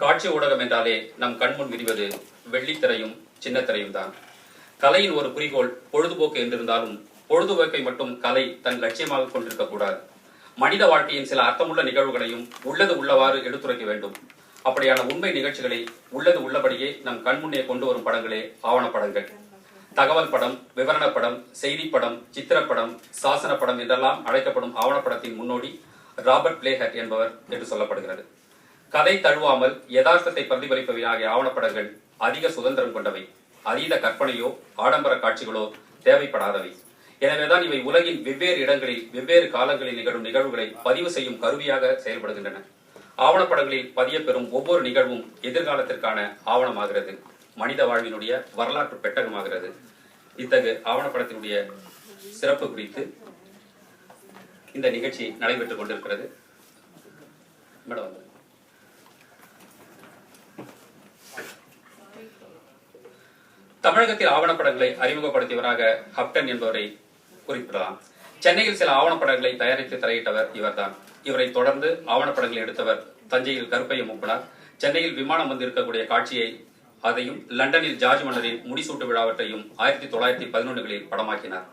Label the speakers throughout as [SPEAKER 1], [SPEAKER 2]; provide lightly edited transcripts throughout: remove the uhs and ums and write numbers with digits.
[SPEAKER 1] காட்சி ஊடகம் என்றாலே நம் கண்முன் விரிவது வெள்ளித்திரையும் சின்னத்திரையும் தான். கலையின் ஒரு குறிக்கோள் பொழுதுபோக்கு என்றிருந்தாலும் பொழுதுபோக்கை மட்டும் கலை தன் லட்சியமாக கொண்டிருக்கக்கூடாது. மனித வாழ்க்கையின் சில அர்த்தமுள்ள நிகழ்வுகளையும் உள்ளது உள்ளவாறு எடுத்துரைக்க வேண்டும். அப்படியான உண்மை நிகழ்ச்சிகளை உள்ளது உள்ளபடியே நம் கண்முன்னே கொண்டு வரும் படங்களே ஆவணப்படங்கள். தகவல் படம், விவரண படம், செய்தி படம், சித்திரப்படம், சாசன படம் என்றெல்லாம் அழைக்கப்படும் ஆவணப்படத்தின் முன்னோடி ராபர்ட் பிளேஹர்ட் என்பவர் என்று சொல்லப்படுகிறது. கதை தழுவாமல் யதார்த்தத்தை பிரதிபலிப்பவை ஆகிய ஆவணப்படங்கள் அதிக சுதந்திரம் கொண்டவை. அதீத கற்பனையோ ஆடம்பர காட்சிகளோ தேவைப்படாதவை. எனவேதான் இவை உலகின் வெவ்வேறு இடங்களில் வெவ்வேறு காலங்களில் நிகழும் நிகழ்வுகளை பதிவு செய்யும் கருவியாக செயல்படுகின்றன. ஆவணப்படங்களில் பதியப்பெறும் ஒவ்வொரு நிகழ்வும் எதிர்காலத்திற்கான ஆவணமாகிறது. மனித வாழ்வினுடைய வரலாற்று பெட்டகமாகிறது. இத்தகைய ஆவணப்படத்தினுடைய சிறப்பு குறித்து இந்த நிகழ்ச்சி நடைபெற்றுக் கொண்டிருக்கிறது. மேடம், தமிழகத்தில் ஆவணப்படங்களை அறிமுகப்படுத்தியவராக ஹப்டன் என்பவரை குறிப்பிடலாம். சென்னையில் சில ஆவணப்படங்களை தயாரித்து திரையிட்டவர் இவர்தான். இவரை தொடர்ந்து ஆவணப்படங்களை எடுத்தவர் தஞ்சையில் கருப்பைய மூப்பனார். சென்னையில் விமானம் வந்திருக்கக்கூடிய காட்சியை அதையும் லண்டனில் ஜார்ஜ் மன்னரின் முடிசூட்டு விழாவற்றையும் 1911களில் படமாக்கினார்.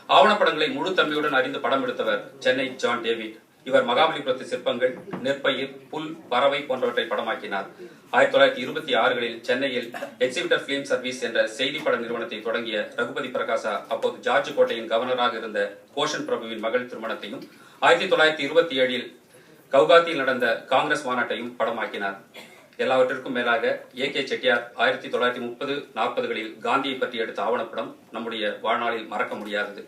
[SPEAKER 1] ஆவணப்படங்களை முழு தன்மையுடன் அறிந்து படம் எடுத்தவர் சென்னை ஜான் டேவிட். இவர் மகாபலிபுரத்து சிற்பங்கள், நெற்பயிர், புல், பறவை போன்றவற்றை படமாக்கினார். 1926களில் சென்னையில் எக்ஸிபிட்டர் பிலிம் சர்வீஸ் என்ற செய்திப்பட நிறுவனத்தை தொடங்கிய ரகுபதி பிரகாசா அப்போது ஜார்ஜ் கோட்டையின் கவர்னராக இருந்த கோஷன் பிரபுவின் மகள் திருமணத்தையும் 1927ல் கவுகாத்தியில் நடந்த காங்கிரஸ் மாநாட்டையும் படமாக்கினார். எல்லாவற்றிற்கும் மேலாக A.K. செட்டியார் 1930-40களில் காந்தியை பற்றி எடுத்த ஆவணப்படம் நம்முடைய வாழ்நாளில் மறக்க முடியாதது.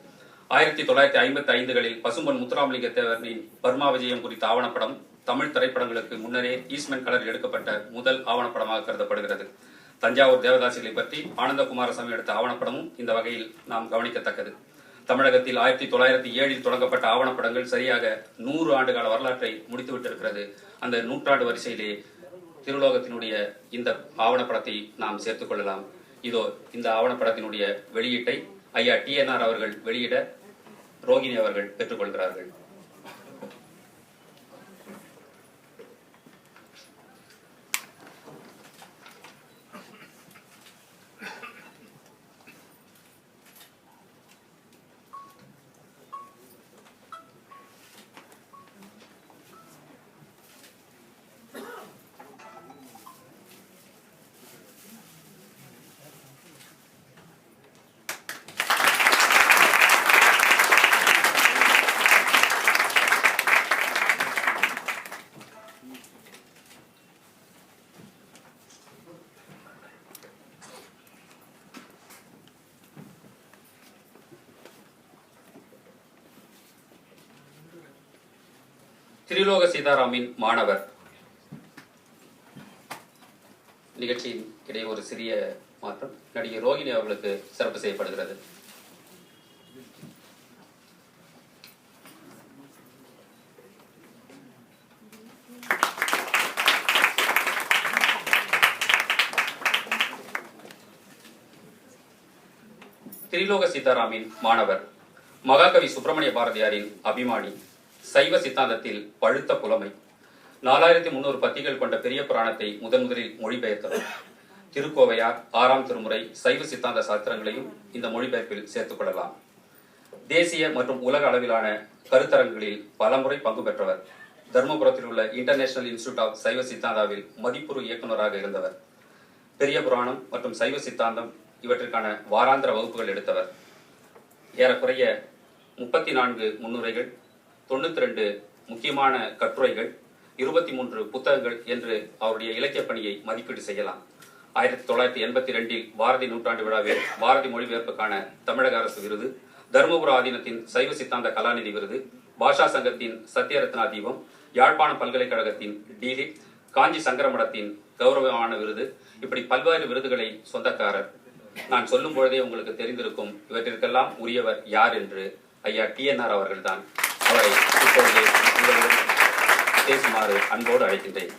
[SPEAKER 1] 1955களில் பசும்பொன் முத்துராமலிங்க தேவரின் பர்மா விஜயம் குறித்த ஆவணப்படம் தமிழ் திரைப்படங்களுக்கு முன்னரே ஈஸ்ட்மன் கலர் எடுக்கப்பட்ட முதல் ஆவணப்படமாக கருதப்படுகிறது. தஞ்சாவூர் தேவதாசிகளை பற்றி ஆனந்த குமாரசாமி எடுத்த ஆவணப்படமும் இந்த வகையில் நாம் கவனிக்கத்தக்கது. தமிழகத்தில் 1907ல் தொடங்கப்பட்ட ஆவணப்படங்கள் சரியாக 100 ஆண்டுகால வரலாற்றை முடித்துவிட்டிருக்கிறது. அந்த நூற்றாண்டு வரிசையிலே திருலோகத்தினுடைய இந்த ஆவணப்படத்தை நாம் சேர்த்துக் கொள்ளலாம். இதோ இந்த ஆவணப்படத்தினுடைய வெளியீட்டை ஐயா TNR அவர்கள் வெளியிட ரோகிணி அவர்கள் பெற்றுக்கொள்கிறார்கள். திரிலோக சீதாராமின் மாணவர் நிகழ்ச்சியின் இடையே ஒரு சிறிய மாற்றம். நடிகை ரோகிணி அவர்களுக்கு சிறப்பு செய்யப்படுகிறது. திரிலோக சீதாராமின் மாணவர், மகாகவி சுப்பிரமணிய பாரதியாரின் அபிமானி, சைவ சித்தாந்தத்தில் பழுத்த புலமை, 4300 பத்திகள் கொண்ட பெரிய புராணத்தை முதலில் மொழிபெயர்த்தவர். திருக்கோவையார், 6ஆம் திருமுறை, சைவ சித்தாந்த சாஸ்திரங்களையும் இந்த மொழிபெயர்ப்பில் சேர்த்துக் கொள்ளலாம். தேசிய மற்றும் உலக அளவிலான கருத்தரங்குகளில் பலமுறை பங்கு பெற்றவர். தர்மபுரத்தில் உள்ள இன்டர்நேஷனல் இன்ஸ்டிடியூட் ஆஃப் சைவ சித்தாந்தாவில் மதிப்புறு இயக்குநராக இருந்தவர். பெரிய புராணம் மற்றும் சைவ சித்தாந்தம் இவற்றிற்கான வாராந்திர வகுப்புகள் எடுத்தவர். ஏறக்குறைய 34 முன்னுரைகள், 92 முக்கியமான கட்டுரைகள், 23 புத்தகங்கள் என்று அவருடைய இலக்கிய பணியை மதிப்பீடு செய்யலாம். 1982ல் பாரதி நூற்றாண்டு விழாவில் பாரதி மொழிபெயர்ப்புக்கான தமிழக அரசு விருது, தருமபுர ஆதீனத்தின் சைவ சித்தாந்த கலாநிதி விருது, பாஷா சங்கத்தின் சத்யரத்னா தீபம், யாழ்ப்பாணம் பல்கலைக்கழகத்தின் டிலிட், காஞ்சி சங்கரமடத்தின் கௌரவமான விருது, இப்படி பல்வேறு விருதுகளை சொந்தக்காரர். நான் சொல்லும் பொழுதே உங்களுக்கு தெரிந்திருக்கும் இவற்றிற்கெல்லாம் உரியவர் யார் என்று. ஐயா TNR அவர்கள்தான். அவரை இப்பொழுது உங்களுடன் பேசுமாறு அன்போடு அழைக்கின்றேன்.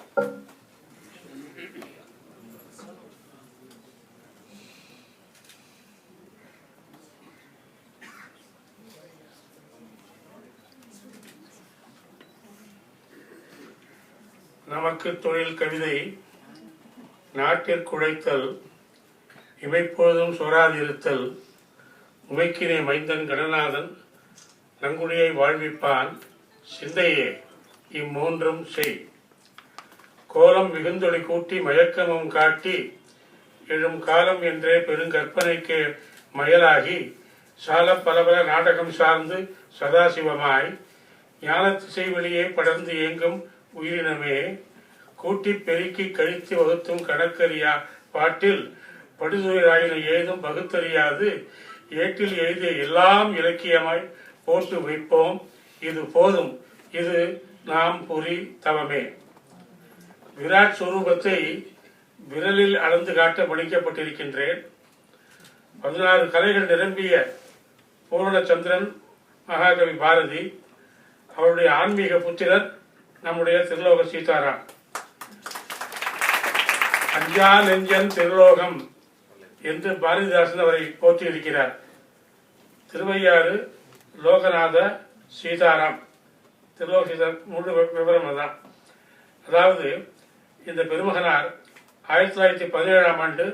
[SPEAKER 2] நமக்கு தொழில் கவிதை நாட்டிற்குழைத்தல் இமைப்பொழுதும் சொராதிருத்தல் உமைக்கினை மைந்தன் கடநாதன் நங்குடியை வாழ்விப்பான் சிந்தையே இம்மூன்றும் செய். கோலம் மிகுந்தொளி கூட்டி மயக்கமும் காட்டி எழும் காலம் என்றே பெருங்கற்பனைக்கு மயலாகி சால பலபல நாடகம் சார்ந்து சதாசிவமாய் ஞானத்திசை வெளியே படர்ந்து இயங்கும் உயிரினமே கூட்டி பெருக்கி கழித்து வகுத்தும் கணக்கறியா பாட்டில் படுதுறையாயின ஏதும் பகுத்தறியாது ஏட்டில் எழுதிய எல்லாம் இலக்கியமாய் போட்டு வைப்போம் இது போதும் இது நாம் புரி தவமே. விராட் சுரூபத்தை விரலில் அளந்து காட்ட படிக்கப்பட்டிருக்கின்றேன். 16 கலைகள் நிரம்பிய பூர்ணச்சந்திரன் மகாகவி பாரதி, அவருடைய ஆன்மீக புத்திரர் நம்முடைய திருலோக சீதாராம். அஞ்சா நெஞ்சன் திருலோகம் என்று பாரதிதாசன் அவரை போற்றியிருக்கிறார். திருவையாறு லோகநாத சீதாராம், திருலோக சீதாராம் முழு விவரம் தான். அதாவது இந்த பெருமகனார் 1917ஆம் ஆண்டு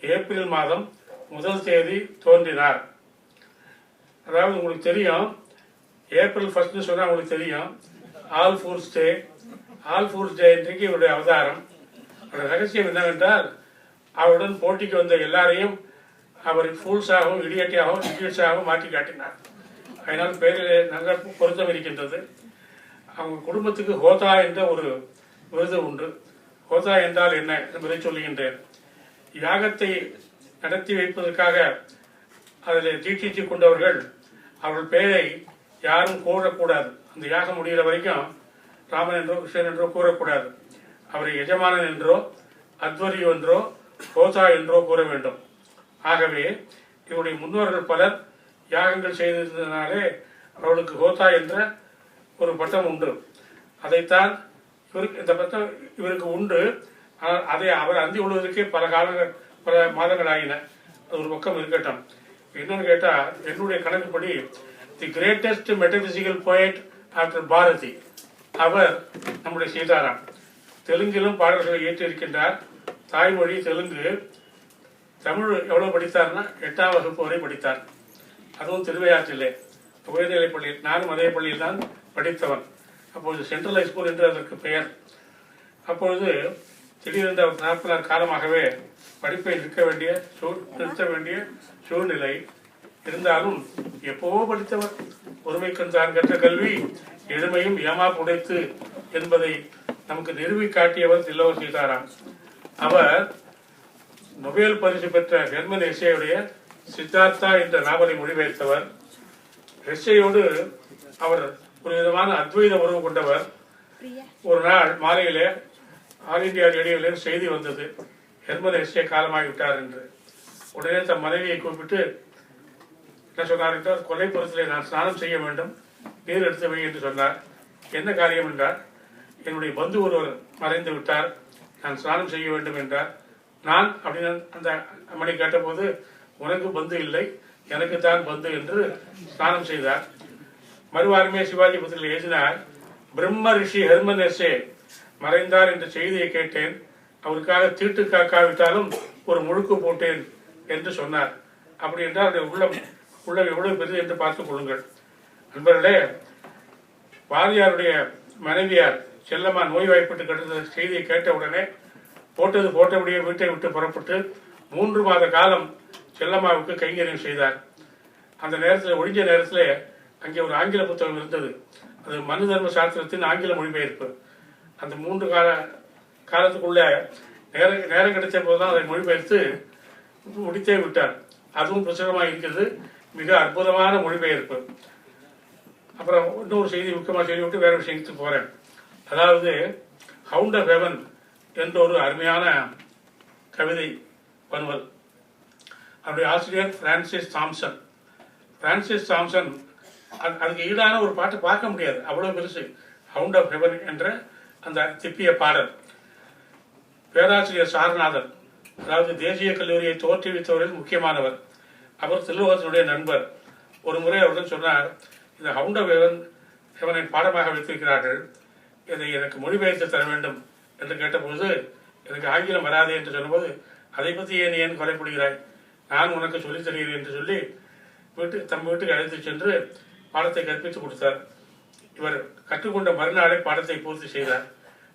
[SPEAKER 2] ஏப்ரல் மாதம் 1 தேதி தோன்றினார். அதாவது உங்களுக்கு தெரியும், ஏப்ரல் 1 சொன்னா உங்களுக்கு தெரியும், ஆல் ஃபூல்ஸ் டே. ஆல் ஃபூல்ஸ் டே இன்றைக்கு இவருடைய அவதாரம். ரகசியம் என்னவென்றால், அவருடன் போட்டிக்கு வந்த எல்லாரையும் அவர் ஃபூல்ஸாகவும் இடியட்டாகவும் மாற்றி காட்டினார். அதனால் பேரிலே நல்ல பொருத்தம் இருக்கின்றது. அவங்க குடும்பத்துக்கு ஹோதா என்ற ஒரு விருது உண்டு. ஹோதா என்றால் என்ன என்பதை சொல்லுகின்றேன். யாகத்தை நடத்தி வைப்பதற்காக அதில் தீட்சித்து கொண்டவர்கள் அவர்கள் பெயரை யாரும் கூறக்கூடாது. அந்த யாகம் முடிகிற வரைக்கும் ராமன் என்றோ கிருஷ்ணன் என்றோ கூறக்கூடாது. அவரை எஜமானன் என்றோ அத்வரி என்றோ ஹோதா என்றோ கூற வேண்டும். ஆகவே இவருடைய முன்னோர்கள் பலர் யாகங்கள் செய்திருந்ததினாலே அவர்களுக்கு ஹோதா என்ற ஒரு பட்டம் உண்டு. அதைத்தான் இவருக்கு இந்த பட்டம் இவருக்கு உண்டு. ஆனால் அதை அவர் அந்தி கொள்வதற்கே பல மாதங்கள் ஆகின. அது ஒரு பக்கம் இருக்கட்டும். என்னன்னு கேட்டா, என்னுடைய கணக்குப்படி the greatest metaphysical poet after Bharati அவர் நம்முடைய சீதாராம். தெலுங்கிலும் பாடல்களை ஏற்றிருக்கின்றார். தாய்மொழி தெலுங்கு. தமிழ் எவ்வளவு படித்தார்னா 8ஆம் வகுப்பு வரை படித்தார். அதுவும் திருவையாற்றிலே உயர்நிலைப் பள்ளியில். நானும் அதே பள்ளியில் தான் படித்தவன். அப்பொழுது சென்ட்ரல் ஹைஸ்கூல் என்று அதற்கு பெயர். அப்பொழுது திடீரென்று அவர் 40 நாள் காலமாகவே படிப்பை நிறுத்த வேண்டிய சூழ்நிலை இருந்தாலும் எப்போவோ படித்தவர். ஒருமைக்கண் தான் கற்ற கல்வி எளிமையும் ஏமா புடைத்து என்பதை நமக்கு நிறுவி காட்டியவர் தில்லோக சீதாராம். அவர் நொபேல் பரிசு பெற்ற ஜெர்மன் எஸ்ஸேயுடைய சித்தார்த்தா என்ற நாவலை மொழிபெயர்த்தவர். எஸ்ஸேயோடு அவர் ஒரு விதமான அத்வைத உறவு கொண்டவர். ஒரு நாள் மாலையிலே ஆல் இண்டியா ரேடியோவில் செய்தி வந்தது, ஹெர்மன் எஸ்ஸே காலமாகிவிட்டார் என்று. உடனே தன் மனைவியை கூப்பிட்டு என்ன சொன்னார் என்றால், கொல்லைப்புறத்திலே நான் ஸ்நானம் செய்ய வேண்டும், நீர் எடுத்து வை என்று சொன்னார். என்ன காரியம் என்றார், என்னுடைய பந்து ஒருவர் மறைந்து விட்டார், நான் ஸ்நானம் செய்ய வேண்டும் என்றார். நான் அப்படின்னு அந்த மணி கேட்டபோது, உனக்கு பந்து இல்லை, எனக்கு தான் பந்து என்று ஸ்நானம் செய்தார். மறுவாரமே சிவாஜி பத்திரிகையில் எழுதினார், பிரம்ம ரிஷி ஹெர்மன் எஸ்ஸே மறைந்தார் என்ற செய்தியை கேட்டேன், அவருக்காக தீட்டு காக்காவிட்டாலும் ஒரு முழுக்கு போட்டேன் என்று சொன்னார். அப்படி என்றால் உள்ளம் எவ்வளவு பெரியது என்று பார்த்துக் கொள்ளுங்கள். நண்பர்களே, பாரதியாருடைய மனைவியார் செல்லம்மா நோய்வாய்ப்பட்டு கிடந்த செய்தியை கேட்ட உடனே போட்டபடியே வீட்டை விட்டு புறப்பட்டு 3 மாத காலம் செல்லம்மாவுக்கு கைங்கரியம் செய்தார். அந்த நேரத்தில், ஒழிஞ்ச நேரத்தில் அங்கே ஒரு ஆங்கில புத்தகம் இருந்தது. அது மனு தர்ம சாஸ்திரத்தின் ஆங்கில மொழிபெயர்ப்பு. அந்த 3 காலத்துக்குள்ள நேரம் கிடைச்ச போதுதான் அதை மொழிபெயர்த்து முடித்தே விட்டார். அதுவும் புத்தகமாக இருக்கிறது. மிக அற்புதமான மொழிபெயர்ப்பு. அப்புறம் இன்னொரு செய்தி முக்கியமாக சொல்லிவிட்டு வேற விஷயத்துக்கு போறேன். அதாவது ஹவுண்ட் ஆஃப் ஹெவன் என்ற ஒரு அருமையான கவிதை பனுவல். அவருடைய ஆசிரியர் பிரான்சிஸ் தாம்சன். அதுக்கு ஈடான ஒரு பாட்டு பார்க்க முடியாது, அவ்வளவு பெருசு. ஹவுண்ட் ஆஃப் ஹெவன் என்ற அந்த திப்பிய பாடல். பேராசிரியர் சாரநாதன், அதாவது தேசிய கல்லூரியை தோற்றுவித்தவரில் முக்கியமானவர். அவர் தில்லுவகத்தினுடைய நண்பர். ஒரு முறை அவருடன் சொன்னார், இந்த ஹவுண்ட் ஆஃப் ஹெவனை பாடமாக வைத்திருக்கிறார்கள், இதை எனக்கு மொழிபெயர்த்து தர வேண்டும் என்று கேட்டபோது எனக்கு ஆங்கிலம் வராதே என்று சொன்னபோது, அதை பற்றி ஏன் கவலைப்படுகிறாய், நான் உனக்கு சொல்லித் தருகிறேன் என்று சொல்லி தம் வீட்டுக்கு அழைத்து சென்று பாடத்தை கற்பித்து கொடுத்தார். இவர் கற்றுக்கொண்ட மறுநாளே பாடத்தை பூர்த்தி செய்தார்.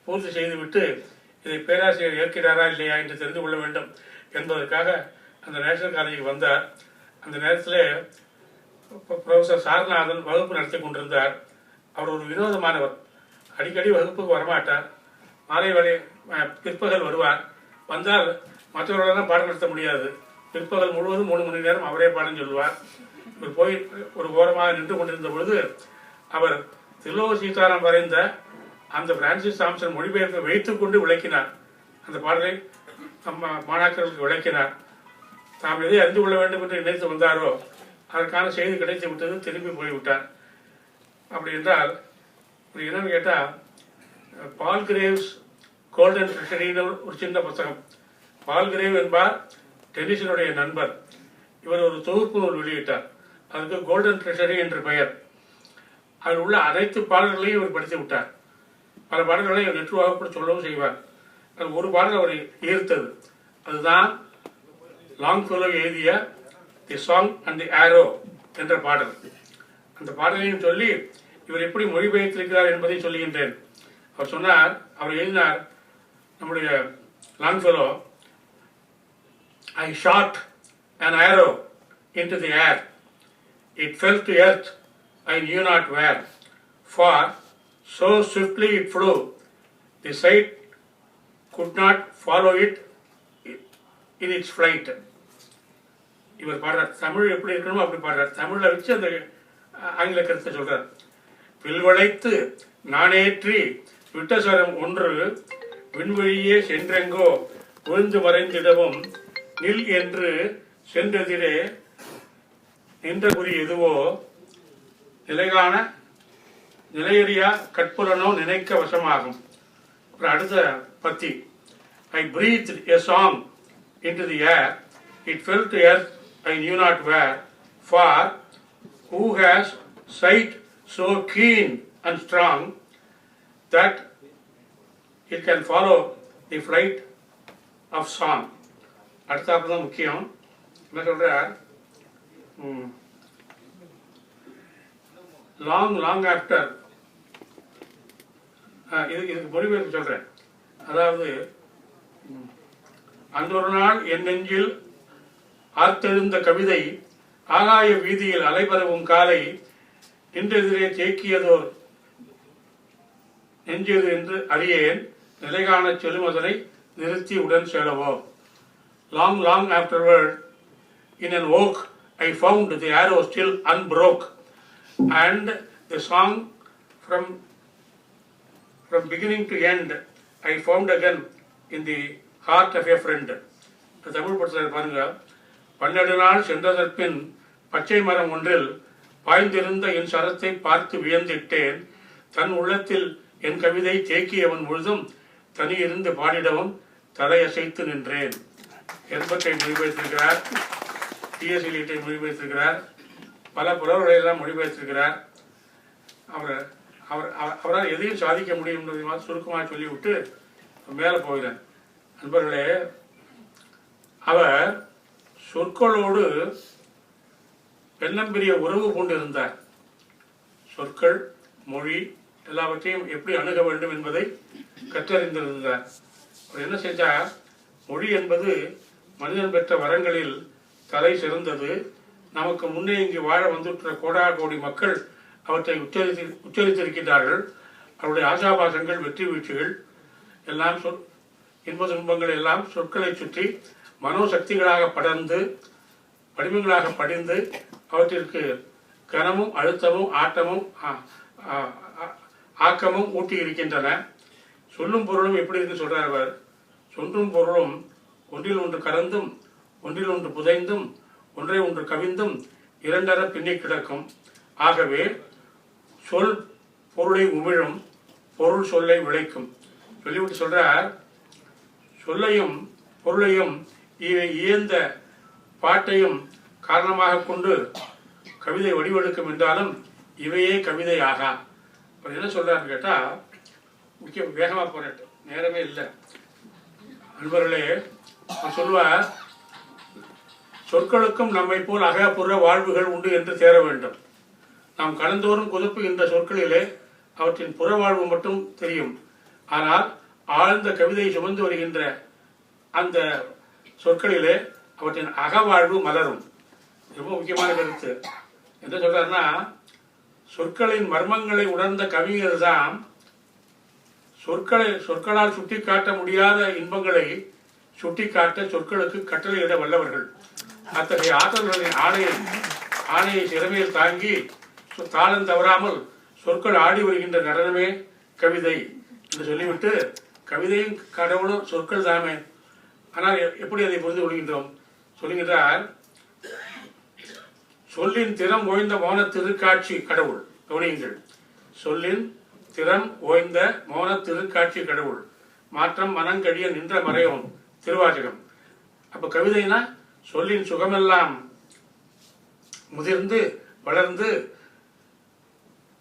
[SPEAKER 2] பூர்த்தி செய்துவிட்டு இதை பேராசிரியர் ஏற்கிறாரா இல்லையா என்று தெரிந்து கொள்ள வேண்டும் என்பதற்காக அந்த நேஷனல் காலேஜுக்கு வந்தார். அந்த நேரத்தில் ப்ரொஃபசர் சாரநாதன் வகுப்பு நடத்தி கொண்டிருந்தார். அவர் ஒரு வினோதமானவர். அடிக்கடி வகுப்புக்கு வரமாட்டார். மாலை வரை பிற்பகல் வருவார். வந்தால் மற்றவர்களெல்லாம் பாடம் நடத்த முடியாது. பிற்பகல் முழுவதும் 3 மணி நேரம் அவரே பாடம் சொல்லுவார். இவர் போய் ஒரு ஓரமாக நின்று கொண்டிருந்த பொழுது அவர் தில்லோக சீதாராம் வரைந்த அந்த பிரான்சிஸ் தாம்சன் மொழிபெயர்ப்பை வைத்துக் கொண்டு விளக்கினார். அந்த பாடலை மாணாக்கர்களுக்கு விளக்கினார். தாம் எதை அறிந்து கொள்ள வேண்டும் என்று நினைத்து வந்தாரோ அதற்கான செய்தி கிடைத்து விட்டது. திரும்பி போய்விட்டார். அப்படி என்றால் என்னன்னு கேட்டால், பால் கிரேவ்ஸ் கோல்டன் ட்ரெஷரின்னு ஒரு சின்ன புத்தகம். பால் கிரேவ் என்பார் டென்னிசனுடைய நண்பர். இவர் ஒரு தொகுப்பு நூல் வெளியிட்டார். அதுக்கு கோல்டன் ட்ரெஷரி என்று பெயர். அதில் உள்ள அனைத்து பாடல்களையும் இவர் படித்து விட்டார். பல பாடல்களை இவர் நெற்று வகுப்பு சொல்லவும் செய்வார். அது ஒரு பாடல் அவரை ஈர்த்தது. அதுதான் லாங்ஃபெல்லோ எழுதிய தி சாங் அண்ட் தி ஆரோ என்ற பாடல். அந்த பாடலையும் சொல்லி இவர் எப்படி மொழிபெயர்த்திருக்கிறார் என்பதை சொல்லுகின்றேன். அவர் சொன்னார், அவர் எழுதினார், நம்முடைய லாங்ஃபெல்லோ, I shot an arrow into the air. It fell to earth, I knew not where. For so swiftly it flew, the sight could not follow it in its flight. இவர் பாடுறார். தமிழ் எப்படி இருக்கணுமோ அப்படி பாடுறார். தமிழ்ல வச்சு அந்த ஆங்கில கருத்தை சொல்றார். வில்வளைத்து நானேற்றி விட்டசரம் ஒன்று விண்வெளியே சென்றெங்கோ விழுந்து மறைந்திடவும் நில் என்று சென்றதிலே நின்ற குறி எதுவோ நிலைகாண நிலையறியா கற்புலனோ நினைக்க வசமாகும். அடுத்த பத்தி, I breathed a song into the air, it fell to earth, I knew not where. For who has sight so keen and strong that it can follow the flight of song. அடுத்தாப்பு தான் முக்கியம். என்ன சொல்றார், long after, இதுக்கு மொழிபெயர்ப்பு சொல்றேன். அதாவது, அன்றொரு நாள் என் நெஞ்சில் ஆர்த்தெழுந்த கவிதை ஆகாய வீதியில் அலைபரவும் காலை நின்றெதிரே தேக்கியதோர் நெஞ்சது என்று அறியேன் நிலைகாண செலுமதனை நிறுத்தி உடன் செலவோ. Long afterward, in an oak, I found the arrow still unbroke, and the song from beginning to end, I found again in the heart of a friend. Tamil படத்தில் பாருங்க, 12 நாள் சென்றதற்பின் பச்சை மரம் ஒன்றில் பாய்ந்திருந்த என் சரத்தை பார்த்து வியந்திட்டேன். தன் உள்ளத்தில் என் கவிதை தேக்கியவன் முழுதும் தனியிருந்து பாடிடவும் தலையசைத்து நின்றேன் என்பதை மொழிபெயர்த்திருக்கிறார். டிஎஸ் எலியட்டை மொழிபெயர்த்திருக்கிறார். பல புலவர்களை எல்லாம் மொழிபெயர்த்திருக்கிறார். அவரால் எதையும் சாதிக்க முடியும் என்பதை சுருக்கமாக சொல்லிவிட்டு மேலே போகிறேன். நண்பர்களே, அவர் சொற்களோடு பெரிய உறவு கொண்டிருந்தார். சொற்கள், மொழி எல்லாவற்றையும் எப்படி அணுக வேண்டும் என்பதை கற்றறிந்திருந்தார். அவர் என்ன செஞ்சார், மொழி என்பது மனிதன் பெற்ற வரங்களில் தலை சிறந்தது. நமக்கு முன்னே இங்கு வாழ வந்துற்ற கோடா கோடி மக்கள் அவற்றை உச்சரித்திருக்கின்றார்கள். அவருடைய ஆசாபாசங்கள், வெற்றி வீழ்ச்சிகள் எல்லாம், இன்ப துன்பங்கள் எல்லாம் சொற்களை சுற்றி மனோசக்திகளாக படர்ந்து வடிவங்களாக படிந்து அவற்றிற்கு கனமும் அழுத்தமும் ஆட்டமும் ஆக்கமும் ஊட்டி இருக்கின்றன. சொல்லும் பொருளும் எப்படி இருக்கு சொல்றார் அவர். சொல்லும் பொருளும் ஒன்றில் ஒன்று கலந்தும் ஒன்றில் ஒன்று புதைந்தும் ஒன்றை ஒன்று கவிந்தும் இரண்டர பின்னி கிடக்கும். ஆகவே சொல் பொருளை உமிழும், பொருள் சொல்லை விளைக்கும். சொல்லிவிட்டு சொல்றார், சொல்லையும் பொருளையும் இயந்த பாட்டையும் காரணமாக கொண்டு கவிதை வடிவெடுக்கும் என்றாலும் இவையே கவிதை ஆகா. அவர் என்ன சொல்றாருன்னு கேட்டா, முக்கிய வேகமாக போராட்டம் நேரமே இல்லை. நண்பர்களே, சொல்வார், சொற்களுக்கும் நம்மை போல் அகப்புற வாழ்வுகள் உண்டு என்று தேர வேண்டும். நாம் கலந்தோறும் குதப்புகின்ற சொற்களிலே அவற்றின் புற வாழ்வு மட்டும் தெரியும். ஆனால் ஆழ்ந்த கவிதை சுமந்து வருகின்ற அந்த சொற்களிலே அவற்றின் அகவாழ்வு மலரும். ரொம்ப முக்கியமான கருத்து. என்ன சொல்றாருன்னா, சொற்களின் மர்மங்களை உணர்ந்த கவிஞர் தான் சொற்களால் சுட்டிக்காட்ட முடியாத இன்பங்களை சுட்டிக்காட்ட சொற்களுக்கு கட்டளையிட வல்லவர்கள். அத்தகைய ஆற்றல்களின் ஆணையை சிறமையில் தாங்கி தாளம் தவறாமல் சொற்கள் ஆடி வருகின்ற நடனமே கவிதை என்று சொல்லிவிட்டு, கவிதையும் கடவுளும் சொற்கள் தாமே. ஆனால் எப்படி அதை புரிந்து கொள்கின்றோம்? சொல்லுகின்றார், சொல்லின் திறம் ஓய்ந்த மௌன திருக்காட்சி கடவுள். கவனியுங்கள், சொல்லின் திறம் ஓய்ந்த மௌன திருக்காட்சி கடவுள், மாற்றம் மனங்கழிய நின்ற மறையோன். திருவாசகம். அப்ப கவிதைனா சொல்லின் சுகமெல்லாம் முதிர்ந்து வளர்ந்து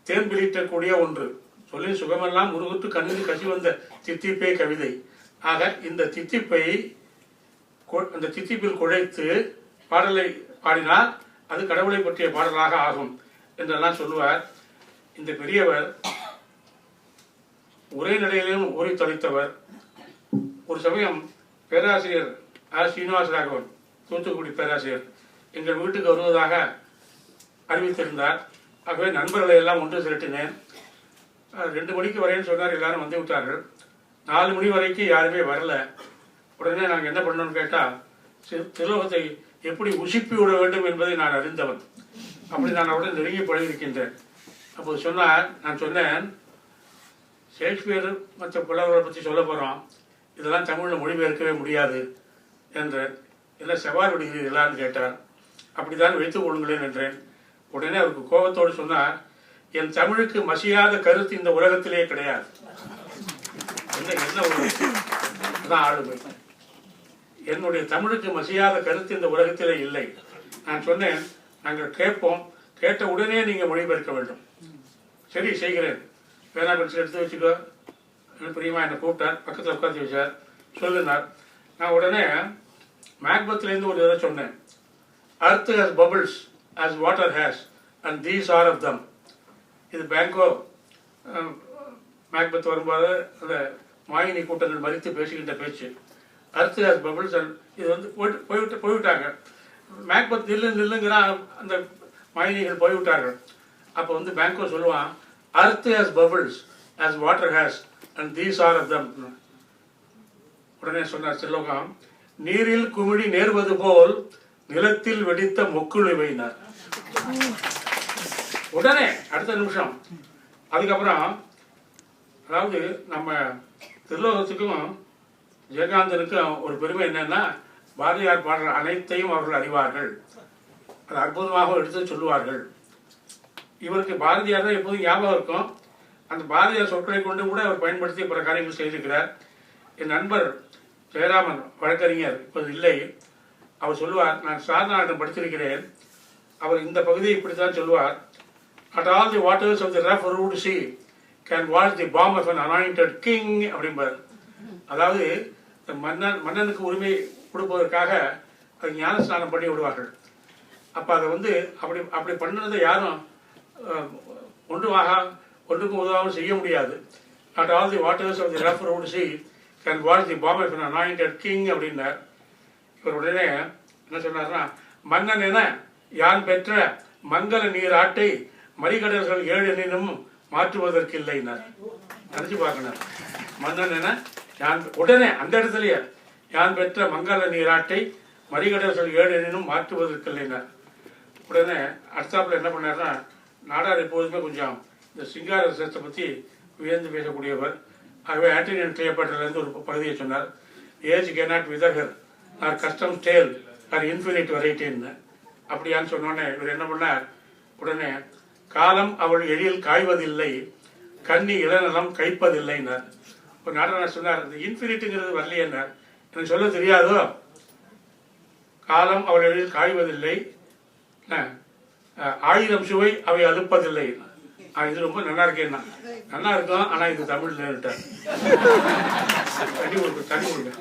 [SPEAKER 2] தேன் பிடிக்கக்கூடிய ஒன்று. சொல்லின் சுகமெல்லாம் உருகுத்து கண்ணில் கசி வந்த தித்திப்பே கவிதை. ஆக இந்த தித்திப்பை அந்த தித்திப்பில் குழைத்து பாடலை பாடினால் அது கடவுளை பற்றிய பாடலாக ஆகும் என்றெல்லாம் சொல்லுவார். இந்த பெரியவர் ஒரே நிலையிலும் ஊறி தொலைத்தவர். ஒரு சமயம் பேராசிரியர் ஆர் சீனிவாசராகவன், தூத்துக்குடி பேராசிரியர், எங்கள் வீட்டுக்கு வருவதாக அறிவித்திருந்தார். ஆகவே நண்பர்களை எல்லாம் ஒன்று திரட்டினேன். 2 மணிக்கு வரேன்னு சொன்னார். எல்லாரும் வந்து விட்டார்கள். 4 மணி வரைக்கும் யாருமே வரல. உடனே நாங்கள் என்ன பண்ணோம்னு கேட்டால், திருலோகத்தை எப்படி உசிப்பி விட வேண்டும் என்பதை நான் அறிந்தவன். அப்படி நான் அவருடன் நெருங்கி பழகியிருக்கின்றேன். அப்போது சொன்னார், நான் சொன்னேன், ஷேக்ஸ்பியர் மற்ற புலவர்களை பற்றி சொல்ல போகிறோம், இதெல்லாம் தமிழில் மொழிபெயர்க்கவே முடியாது என்று. என்ன சவால் விடுகிறீர்களான்னு கேட்டார். அப்படித்தான் வைத்துக் கொள்ளுங்களேன் என்றேன். உடனே அவருக்கு கோபத்தோடு சொன்னார், என் தமிழுக்கு மசியாத கருத்து இந்த உலகத்திலே கிடையாது. என்ன ஒரு ஆளுமை! என்னுடைய தமிழுக்கு மசியாத கருத்து இந்த உலகத்திலே இல்லை. நான் சொன்னேன், நாங்கள் கேட்போம், கேட்ட உடனே நீங்கள் மொழிபெயர்க்க வேண்டும். சரி, செய்கிறேன். வேணா பெருசு எடுத்து வச்சுக்கோ. பிரியமா என்னை கூப்பிட்டார், பக்கத்தில் உட்காந்து வச்சார், சொல்லுனார். நான் உடனே மேக்பத்லேருந்து ஒரு இதை சொன்னேன். Earth has bubbles as water has and these are of them. இது பேங்கோ மேக்பத் வரும்போது அந்த மாயினி கூட்டங்கள் மறித்து பேசுகின்ற பேச்சு. Earth has bubbles and இது வந்து போய்விட்டாங்க. மேக்பத் நில்லுங்கிறான், அந்த மாயினிகள் போய்விட்டார்கள். அப்போ வந்து பேங்கோ சொல்லுவான், Earth has bubbles as water has and these are of them. உடனே சொன்னார் திருலோகம், நீரில் குமிழி நேர்வது போல் நிலத்தில் வெடித்த மொக்குழி வைனார். உடனே அடுத்த நிமிஷம். அதுக்கப்புறம் அதாவது நம்ம திருலோகத்துக்கும் ஜெயகாந்தனுக்கும் ஒரு பெருமை என்னன்னா, பாரதியார் பாடுற அனைத்தையும் அவர்கள் அறிவார்கள், அது அற்புதமாக எடுத்து சொல்லுவார்கள். இவருக்கு பாரதியார் தான் எப்போதும் ஞாபகம் இருக்கும். அந்த பாரதியார் சொற்களை கொண்டு கூட அவர் பயன்படுத்தி பல காரியங்கள் செய்திருக்கிறார். என் நண்பர் ஜெயராமன் வழக்கறிஞர் இப்போது இல்லை. அவர் சொல்லுவார், நான் சாரநாதன் படித்திருக்கிறேன். அவர் இந்த பகுதியை இப்படித்தான் சொல்லுவார், at all the waters of the rough rude sea can watch the bomb of an anointed king அப்படிம்பார். அதாவது மன்னனுக்கு உரிமை கொடுப்பதற்காக அது ஞானஸ்நானம் பண்ணி விடுவார்கள். அப்போ அதை வந்து அப்படி பண்ணதை யாரும் ஒன்றுக்கும் உதவாமல் செய்ய முடியாது. at all the waters of the rough rude sea can watch the bomb of an anointed king அப்படின்னார். இவர் உடனே என்ன சொன்னார்னா, மன்னன் என யான் பெற்ற மங்கள நீர் ஆட்டை மறிகடல்கள் 7 எனினும் மாற்றுவதற்கில்லைனார். நினைச்சு பார்க்கணும். மன்னன் என யான், உடனே அந்த இடத்துலயே யான் பெற்ற மங்கள நீராட்டை மறிகடல்கள் 7 எனினும் மாற்றுவதற்கில்லைனார். உடனே அடுத்தாப்புல என்ன பண்ணார்னா, நாடார் எப்போதுமே கொஞ்சம் இந்த சிங்கார ரசத்தை பற்றி வியந்து பேசக்கூடியவர். ஆகவே ஆண்டனி அண்ட் கிளியோபாட்ராலேருந்து ஒரு பகுதியை சொன்னார். ஏஜ் கேனாட் விதகர் ஆர் கஸ்டம் ஸ்டேல் ஆர் இன்ஃபினிட் வெரைட்டின்னு. அப்படியான்னு சொன்னோடனே இவர் என்ன பண்ணார், உடனே காலம் அவள் எழில் காய்வதில்லை, கண்ணி இளநலம் கைப்பதில்லைன்னார். ஒரு நாடகர் சொன்னார், இந்த இன்ஃபினிட்டுங்கிறது வரலையேன்னார். எனக்கு சொல்ல தெரியாதோ, காலம் அவள் எழில் காய்வதில்லை, 1000 சுவை அவை அழுப்பதில்லை. இது ரொம்ப நல்லா இருக்கேன்னா நல்லா இருக்கும், ஆனா இது தமிழ்ல தனி கொடுங்க தனி கொடுங்க.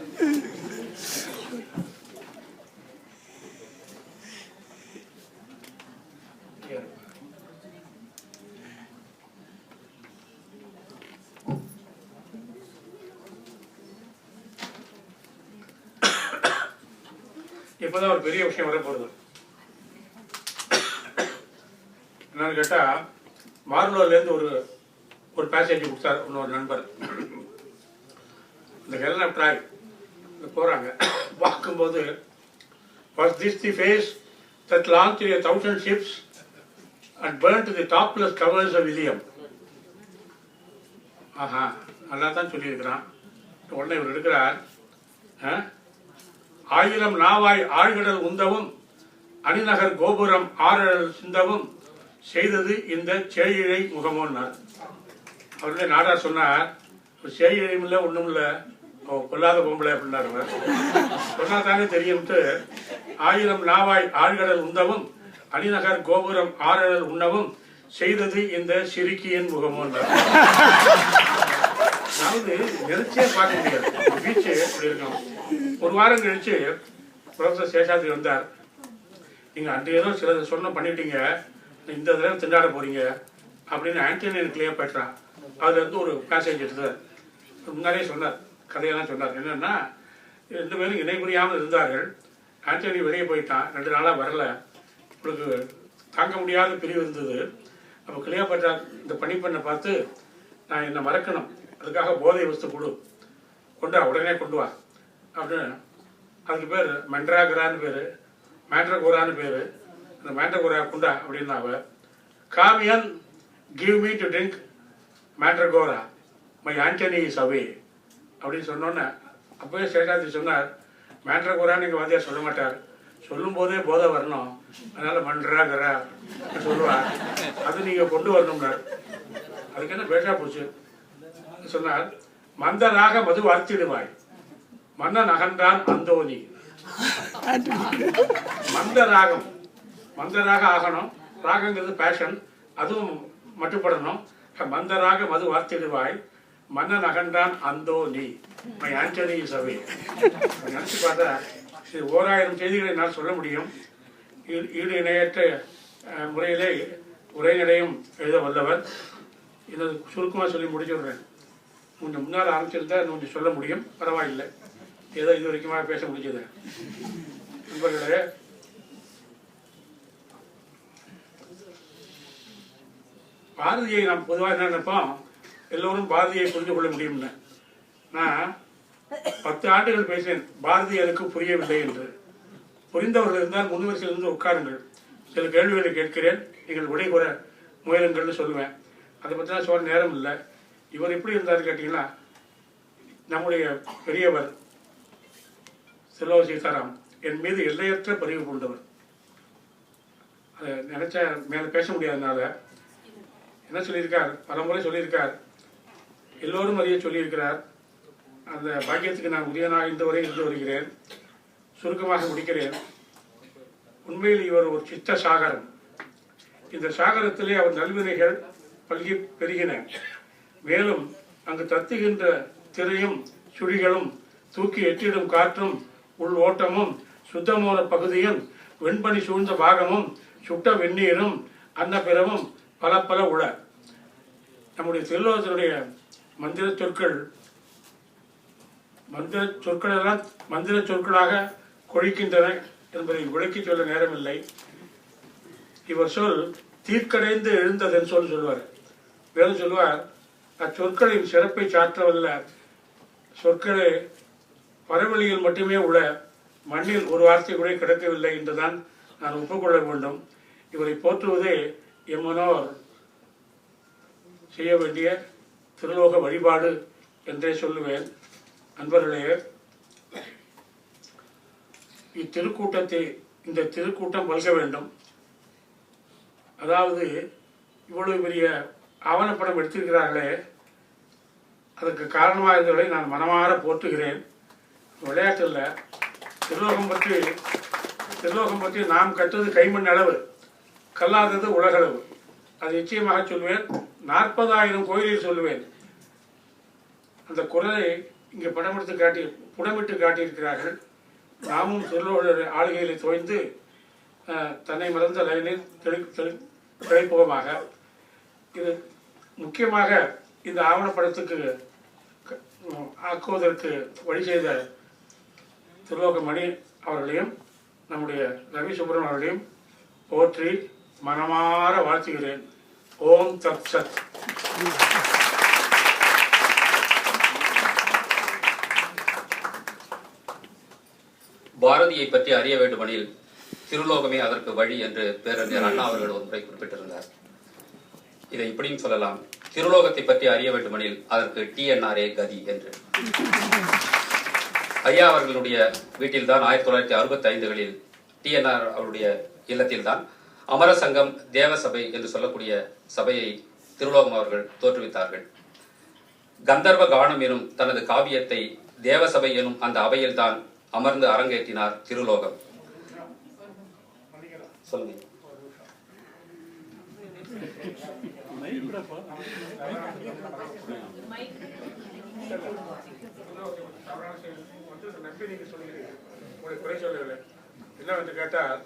[SPEAKER 2] இப்பதான் ஒரு பெரிய விஷயம் வரப்போகுது. என்னன்னு கேட்டா, மார்லோல இருந்து ஒரு பேசேஜ் கொடுத்தார் இன்னொரு நண்பர். இந்த ஹெலன் ஆஃப் ட்ராய் போறாங்க, பார்க்கும்போது was this the face that launched 1,000 ships and burnt the topless covers of William? ஆஹா, நல்லா தான் சொல்லியிருக்கிறான். உடனே இவர் எடுக்கிறார், 1000 நாவாய் ஆழ்கடல் உந்தவும் அணிநகர் கோபுரம் ஆறல் சிந்தவும் செய்தது இந்த சேயிழை முகமோன்னார். அவருடைய நாடார் சொன்னார், சேயிழையும் இல்லை ஒன்றும் இல்லை, கொல்லாத பொம்பளை அப்படின்னாரு. சொன்னா தானே தெரியும்ட்டு 1000 நாவாய் ஆழ்கடல் உந்தவும் அணிநகர் கோபுரம் ஆறல் உண்ணவும் செய்தது இந்த சிறுக்கியின் முகமோன்னார். அதாவது நினைச்சே பார்க்க முடியாது. பீச்சு அப்படி இருக்கும். ஒரு வாரம் கழிச்சு புரொஃபசர் சேஷாத்ரி வந்தார். நீங்க அன்று ஏதோ சில சொன்ன பண்ணிட்டீங்க, இந்த தடவை திண்டாட போறீங்க அப்படின்னு ஆண்டனி கிளியோபாட்ரா அதுல இருந்து ஒரு பேசேஜ் எடுத்தார். முன்னாடியே சொன்னார், கதையெல்லாம் சொன்னார். என்னன்னா, 2 பேரும் இணை புரியாமல் இருந்தார்கள். ஆண்டனி வெளியே போயிட்டான், 2 நாளா வரல. உங்களுக்கு தாங்க முடியாத பிரிவு இருந்தது. அப்போ கிளியோபாட்ரா இந்த பணிப்பெண்ணை பார்த்து, நான் என்னை மறக்கணும், அதுக்காக போதை வஸ்து கொண்டு உடனே கொண்டு வா அப்படின்னு. அதுக்கு பேர் மெண்ட்ராகரான்னு பேரு, மேண்ட்ரகோரான்னு பேரு. அந்த மேண்ட்ரகோரா குண்டா அப்படின்னா அவ காமியன் give me to drink mandragora my Antony is away அப்படின்னு சொன்னோன்னே அப்பவே சேஷாத்ரி சொன்னார், மேண்ட்ரகோரான்னு எங்கள் வாத்தியார் சொல்ல மாட்டார், சொல்லும் போதே போதை வரணும், அதனால மண்ட்ராகரா சொல்லுவார், அது நீங்க கொண்டு வரணும்னார். அதுக்கு என்ன பேஷா போச்சு சொன்னார், மந்தராக மது வார்த்திடுவாய் மன்னன் அகன்றான் அந்தோனி. மந்தராகம், மந்தராக ஆகணும், ராகங்கிறது பேஷன், அதுவும் மட்டுப்படணும். மந்தராக மது வார்த்திடுவாய் மன்னன் அகன்றான் அந்தோனி மை ஆண்டனி இஸ் அவே. நினைச்சு பார்த்தா இது 1000 செய்திகளை என்னால் சொல்ல முடியும். ஈடு இணையற்ற முறையிலே உரைநடையும் எழுத வல்லவர். இதை சுருக்கமாக சொல்லி முடிச்சுடுறேன். கொஞ்சம் முன்னால் ஆரம்பிச்சிருந்தா கொஞ்சம் சொல்ல முடியும், பரவாயில்லை, ஏதோ இது வரைக்குமா பேச முடிஞ்சது. நண்பர்களே, பாரதியை நாம் பொதுவாக என்ன நினைப்போம், எல்லோரும் பாரதியை புரிந்து கொள்ள முடியும்னு. நான் 10 ஆண்டுகள் பேசினேன், பாரதி எனக்கு புரியவில்லை என்று. புரிந்தவர்கள் இருந்தால் முன்வரிசையிலிருந்து உட்காருங்கள், சில கேள்விகளை கேட்கிறேன், நீங்கள் விடை கூற முயலுங்கள்னு சொல்லுவேன். அதை பற்றிலாம் சொல்ல நேரம் இல்லை. இவர் எப்படி இருந்தார் கேட்டீங்கன்னா, நம்முடைய பெரியவர் செல்வ சீதாராம் என் மீது எல்லையற்ற பரிவு கொண்டவர். அதை நினைச்சா மேலே பேச முடியாதனால என்ன சொல்லியிருக்கார், பல முறை சொல்லியிருக்கார், எல்லோரும் அறிய சொல்லியிருக்கிறார். அந்த பாக்கியத்துக்கு நான் உரியனாக இந்த வரை இருந்து வருகிறேன். சுருக்கமாக முடிக்கிறேன். உண்மையில் இவர் ஒரு சித்த சாகரம். இந்த சாகரத்திலே அவர் நல்வினைகள் பல்கி பெருகின. மேலும் அங்கு தத்துகின்ற திரையும் சுழிகளும் தூக்கி எட்டிடும் காற்றும் உள் ஓட்டமும் சுத்தமான பகுதியும் வெண்பனி சூழ்ந்த பாகமும் சுட்ட வெந்நீரும் அன்னப்பிறவும் பல பல உள. நம்முடைய திருலோகத்தினுடைய மந்திர சொற்கள் எல்லாம் மந்திர சொற்களாக கொழிக்கின்றன என்பதை விளக்கி சொல்ல நேரமில்லை. இவர் சொல் தீர்க்கடைந்து எழுந்ததன் சொல்வார். வேறு சொல்வார், அச்சொற்களின் சிறப்பை சாற்றவல்ல சொற்களே பரவெளியில் மட்டுமே உள்ள மண்ணில் ஒரு வார்த்தை கூட கிடக்கவில்லை என்றுதான் நான் ஒப்புக்கொள்ள வேண்டும். இவரை போற்றுவதே எம்மனோர் செய்ய வேண்டிய திருலோக வழிபாடு என்றே சொல்லுவேன். அன்பர்களே, இந்த திருக்கூட்டம் வல்க வேண்டும். அதாவது இவ்வளவு பெரிய ஆவணப்படம் எடுத்திருக்கிறார்களே, அதற்கு காரணமாக இருந்தவரை நான் மனமாற போற்றுகிறேன். விளையாட்டு இல்லை, திருலோகம் பற்றி நாம் கற்றது கைமண் அளவு, கல்லாதது உலகளவு. அது நிச்சயமாக சொல்வேன். 40,000 கோயிலில் சொல்லுவேன். அந்த குரலை இங்கே புடமிட்டு காட்டியிருக்கிறார்கள். நாமும் திருவள்ளுவர் ஆளுகைகளை தோய்ந்து தன்னை மறந்த லைனில் திளைப்போமாக. இது முக்கியமாக இந்த ஆவணப்படத்துக்கு ஆக்குவதற்கு வழி செய்த திருலோகமணி அவர்களையும் நம்முடைய ரவி சுப்ரமணியன் அவர்களையும் போற்றி மனமாற வாழ்த்துகிறேன். ஓம் தத் சத்.
[SPEAKER 1] பாரதியை பற்றி அறிய வேண்டுமெனில் திருலோகமே அதற்கு வழி என்று பேரறிஞர் அண்ணா அவர்கள் ஒரு முறை குறிப்பிட்டிருந்தார். இதை இப்படியும் சொல்லலாம், திருலோகத்தை பற்றி அறிய வேண்டுமெனில் அதற்கு TNRA கதி என்று. ஐயா அவர்களுடைய வீட்டில்தான் 1965களில் TNR அவருடைய இல்லத்தில்தான் அமரசங்கம் தேவசபை என்று சொல்லக்கூடிய சபையை திருலோகம் அவர்கள் தோற்றுவித்தார்கள். கந்தர்வ கானம் எனும் தனது காவியத்தை தேவசபை எனும் அந்த அவையில்தான் அமர்ந்து அரங்கேற்றினார் திருலோகம். சொல்லுங்க.
[SPEAKER 2] என்னவென்று கேட்டால்,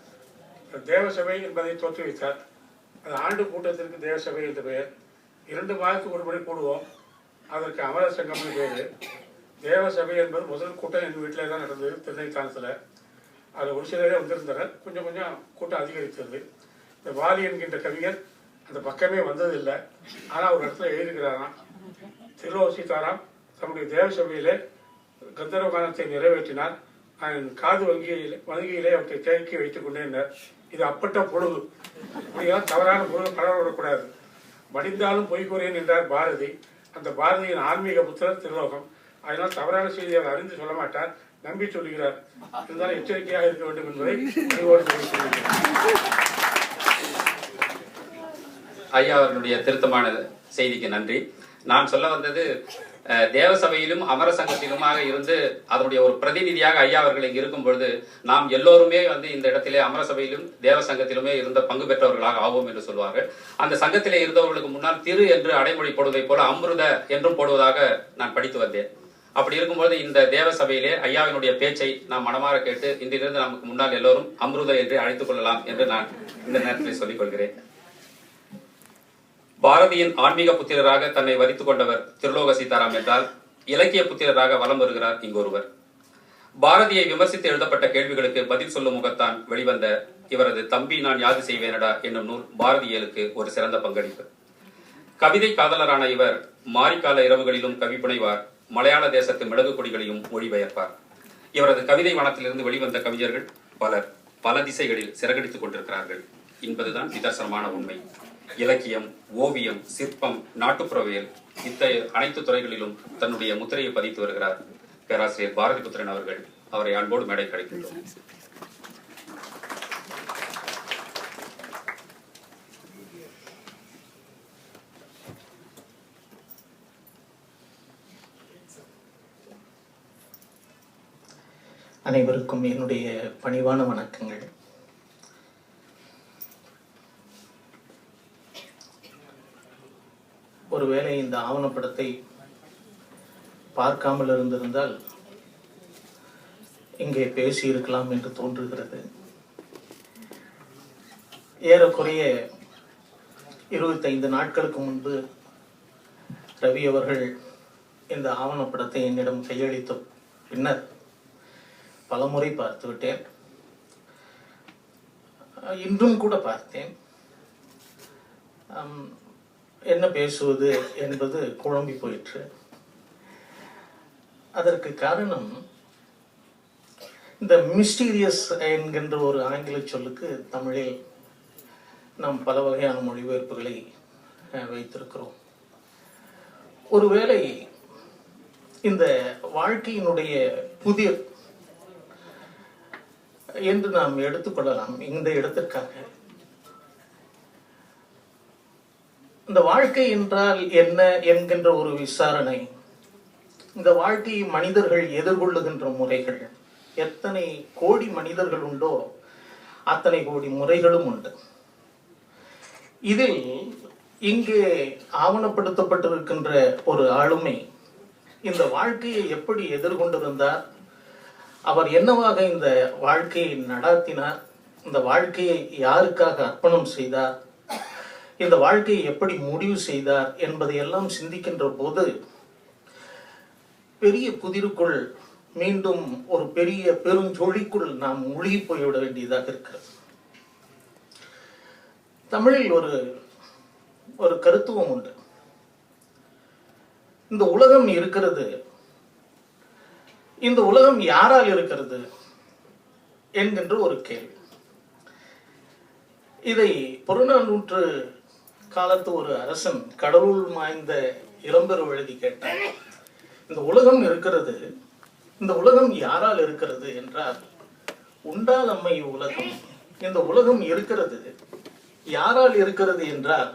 [SPEAKER 2] தேவசபை என்பதை தோற்றுவித்தார். அது ஆண்டு கூட்டத்திற்கு தேவசபை என்று பெயர். 2 மாதத்துக்கு ஒரு முறை கூடுவோம். அதற்கு அமர சங்கம்னு பேர். தேவசபை என்பது முதல் கூட்டம் எங்கள் வீட்டிலே தான் நடந்தது, திருநெல்வேலியில். அது ஒரு சிலரே வந்திருந்தனர். கொஞ்சம் கொஞ்சம் கூட்டம் அதிகரித்தது. இந்த வாலி என்கின்ற கவிஞர் அந்த பக்கமே வந்ததில்லை. ஆனால் ஒரு இடத்துல எழுதியிருக்கிறாராம், திருலோக சீதாராம் தம்முடைய தேவசபையிலே கந்தர்வ கானத்தை நிறைவேற்றினார். நான் காது வங்கியிலே அவற்றை தேக்கி வைத்துக் கொண்டேன். இது அப்பட்ட பொழுது, இப்படியெல்லாம் தவறான பொழுது பரவக்கூடாது. மடிந்தாலும் பொய் கூறேன் என்றார் பாரதி. அந்த பாரதியின் ஆன்மீக புத்தர் திருலோகம். அதனால் தவறான செய்தியை அவர் அறிந்து சொல்ல மாட்டார், நம்பி சொல்லுகிறார். இருந்தாலும் எச்சரிக்கையாக இருக்க வேண்டும் என்பதை
[SPEAKER 1] ஐயா அவர்களுடைய திருத்தமான செய்திக்கு நன்றி. நான் சொல்ல வந்தது, தேவசபையிலும் அமர சங்கத்திலுமாக இருந்து அதனுடைய ஒரு பிரதிநிதியாக ஐயா அவர்கள் இங்கு இருக்கும் பொழுது நாம் எல்லோருமே இந்த இடத்திலே அமர சபையிலும் தேவ சங்கத்திலுமே இருந்த பங்கு பெற்றவர்களாக ஆவோம் என்று சொல்வார்கள். அந்த சங்கத்திலே இருந்தவர்களுக்கு முன்னால் திரு என்று அடைமொழி போடுவதை போல அமிர்த என்றும் போடுவதாக நான் படித்து வந்தேன். அப்படி இருக்கும்போது இந்த தேவ சபையிலே ஐயாவினுடைய பேச்சை நாம் மனமாற கேட்டு இன்றிலிருந்து நமக்கு முன்னால் எல்லோரும் அமிர்த என்று அழைத்துக் கொள்ளலாம் என்று நான் இந்த நேரத்தில் சொல்லிக் கொள்கிறேன். பாரதியின் ஆன்மீக புத்திரராக தன்னை வரித்துக் கொண்டவர் திருலோக சீதாராம் என்றால், இலக்கிய புத்திரராக வலம் வருகிறார் இங்கொருவர். பாரதியை விமர்சித்து எழுதப்பட்ட கேள்விகளுக்கு பதில் சொல்லும் முகத்தான் வெளிவந்த இவரது தம்பி நான் யாது செய்வேனடா என்னும் நூல் பாரதியலுக்கு ஒரு சிறந்த பங்களிப்பு. கவிதை காதலரான இவர் மாரிக்கால இரவுகளிலும் கவி புனைவார், மலையாள தேசத்து மிளகு கொடிகளையும் மொழிபெயர்ப்பார். இவரது கவிதை வனத்திலிருந்து வெளிவந்த கவிஞர்கள் பலர் பல திசைகளில் சிறகடித்துக் கொண்டிருக்கிறார்கள் என்பதுதான் நிதர்சனமான உண்மை. இலக்கியம், ஓவியம், சிற்பம், நாட்டுப்புறவியல் இத்தகைய அனைத்து துறைகளிலும் தன்னுடைய முத்திரையை பதித்து வருகிறார் பேராசிரியர் பாரதிபுத்திரன் அவர்கள். அவரை அன்போடு மேடை கிடைக்கின்றோம்.
[SPEAKER 3] அனைவருக்கும் என்னுடைய பணிவான வணக்கங்கள். ஒருவேளை இந்த ஆவணப்படத்தை பார்க்காமல் இருந்திருந்தால் இங்கே பேசியிருக்கலாம் என்று தோன்றுகிறது. ஏறக்குறைய 25 நாட்களுக்கு முன்பு ரவி அவர்கள் இந்த ஆவணப்படத்தை என்னிடம் கையளித்த பின்னர் பலமுறை பார்த்து விட்டேன். இன்றும் கூட பார்த்தேன். என்ன பேசுவது என்பது குழம்பி போயிற்று. அதற்கு காரணம், இந்த மிஸ்டீரியஸ் என்கின்ற ஒரு ஆங்கில சொல்லுக்கு தமிழில் நாம் பல வகையான மொழிபெயர்ப்புகளை வைத்திருக்கிறோம். ஒருவேளை இந்த வாழ்க்கையினுடைய புதிர் என்று நாம் எடுத்துக்கொள்ளலாம். இந்த இடத்திற்காக இந்த வாழ்க்கை என்றால் என்ன என்கின்ற ஒரு விசாரணை, இந்த வாழ்க்கையை மனிதர்கள் எதிர்கொள்ளுகின்ற முறைகள், எத்தனை கோடி மனிதர்கள் உண்டோ அத்தனை கோடி முறைகளும் உண்டு. இதில் இங்கே ஆவணப்படுத்தப்பட்டிருக்கின்ற ஒரு ஆளுமை இந்த வாழ்க்கையை எப்படி எதிர்கொண்டிருந்தார், அவர் என்னவாக இந்த வாழ்க்கையை நடாத்தினார், இந்த வாழ்க்கையை யாருக்காக அர்ப்பணம் செய்தார், இந்த வாழ்க்கையை எப்படி முடிவு செய்தார் என்பதையெல்லாம் சிந்திக்கின்ற போது பெரிய புதிருக்குள் மீண்டும் ஒரு பெரிய பெருஞ்சொழிக்குள் நாம் மூழ்கி போய்விட வேண்டியதாக இருக்கிறது. தமிழில் ஒரு கருத்துவம் உண்டு. இந்த உலகம் இருக்கிறது, இந்த உலகம் யாரால் இருக்கிறது என்கின்ற ஒரு கேள்வி. இதை புறநானூற்று காலத்து ஒரு அரசன் கடவுள் மாய்ந்த இளம்பெரு எழுதி கேட்டார். இந்த உலகம் இருக்கிறது, இந்த உலகம் யாரால் இருக்கிறது என்றால், உண்டால் அம்மை உலகம். இந்த உலகம் இருக்கிறது யாரால் இருக்கிறது என்றால்,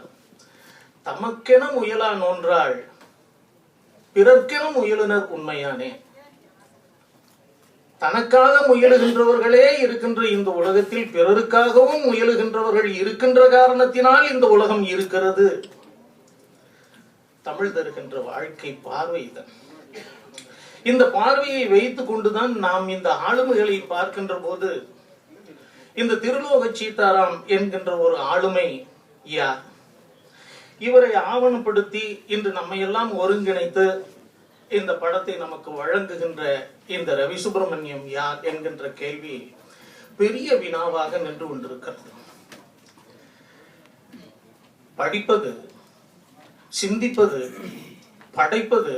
[SPEAKER 3] தமக்கென முயலா நோன்றாள் பிறர்க்கென முயலுனர் உண்மையானே. தனக்காக முயலுகின்றவர்களே இருக்கின்ற இந்த உலகத்தில் பிறருக்காகவும் முயலுகின்றவர்கள் இருக்கின்ற காரணத்தினால் இந்த உலகம் இருக்கிறது. தமிழ் தருகின்ற வாழ்க்கை பார்வை இதன். இந்த பார்வையை வைத்துக் கொண்டுதான் நாம் இந்த ஆளுமைகளை பார்க்கின்ற போது, இந்த திருலோக சீதாராம் என்கின்ற ஒரு ஆளுமை யார், இவரை ஆவணப்படுத்தி இன்று நம்மை எல்லாம் ஒருங்கிணைத்து இந்த படத்தை நமக்கு வழங்குகின்ற இந்த ரவி சுப்பிரமணியம் யார் என்கின்ற கேள்வி பெரிய வினாவாக நின்று கொண்டிருக்கிறது. படிப்பது, சிந்திப்பது, படைப்பது,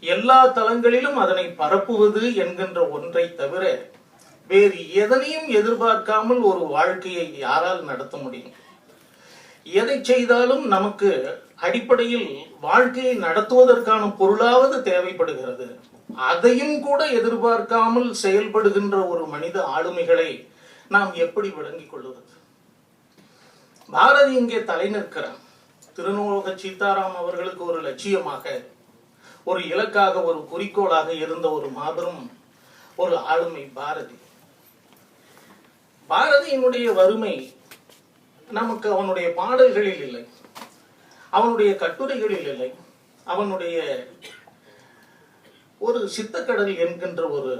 [SPEAKER 3] எல்லா தளங்களிலும் அதனை பரப்புவது என்கின்ற ஒன்றை தவிர வேறு எதனையும் எதிர்பார்க்காமல் ஒரு வாழ்க்கையை யாரால் நடத்த முடியும்? எதை செய்தாலும் நமக்கு அடிப்படையில் வாழ்க்கையை நடத்துவதற்கான பொருளாவது தேவைப்படுகிறது. அதையும் கூட எதிர்பார்க்காமல் செயல்படுகின்ற ஒரு மனித ஆளுமைகளை நாம் எப்படி விளங்கிக் கொள்வது? பாரதி இங்கே தலை நிற்கிறார். திருலோக சீதாராம் அவர்களுக்கு ஒரு லட்சியமாக, ஒரு இலக்காக, ஒரு குறிக்கோளாக இருந்த ஒரு மாபெரும் ஒரு ஆளுமை பாரதி. பாரதியினுடைய வறுமை நமக்கு அவனுடைய பாடல்களில் இல்லை, அவனுடைய கட்டுரைகளில் இல்லை, அவனுடைய ஒரு சித்தக்கடல் என்கின்ற ஒரு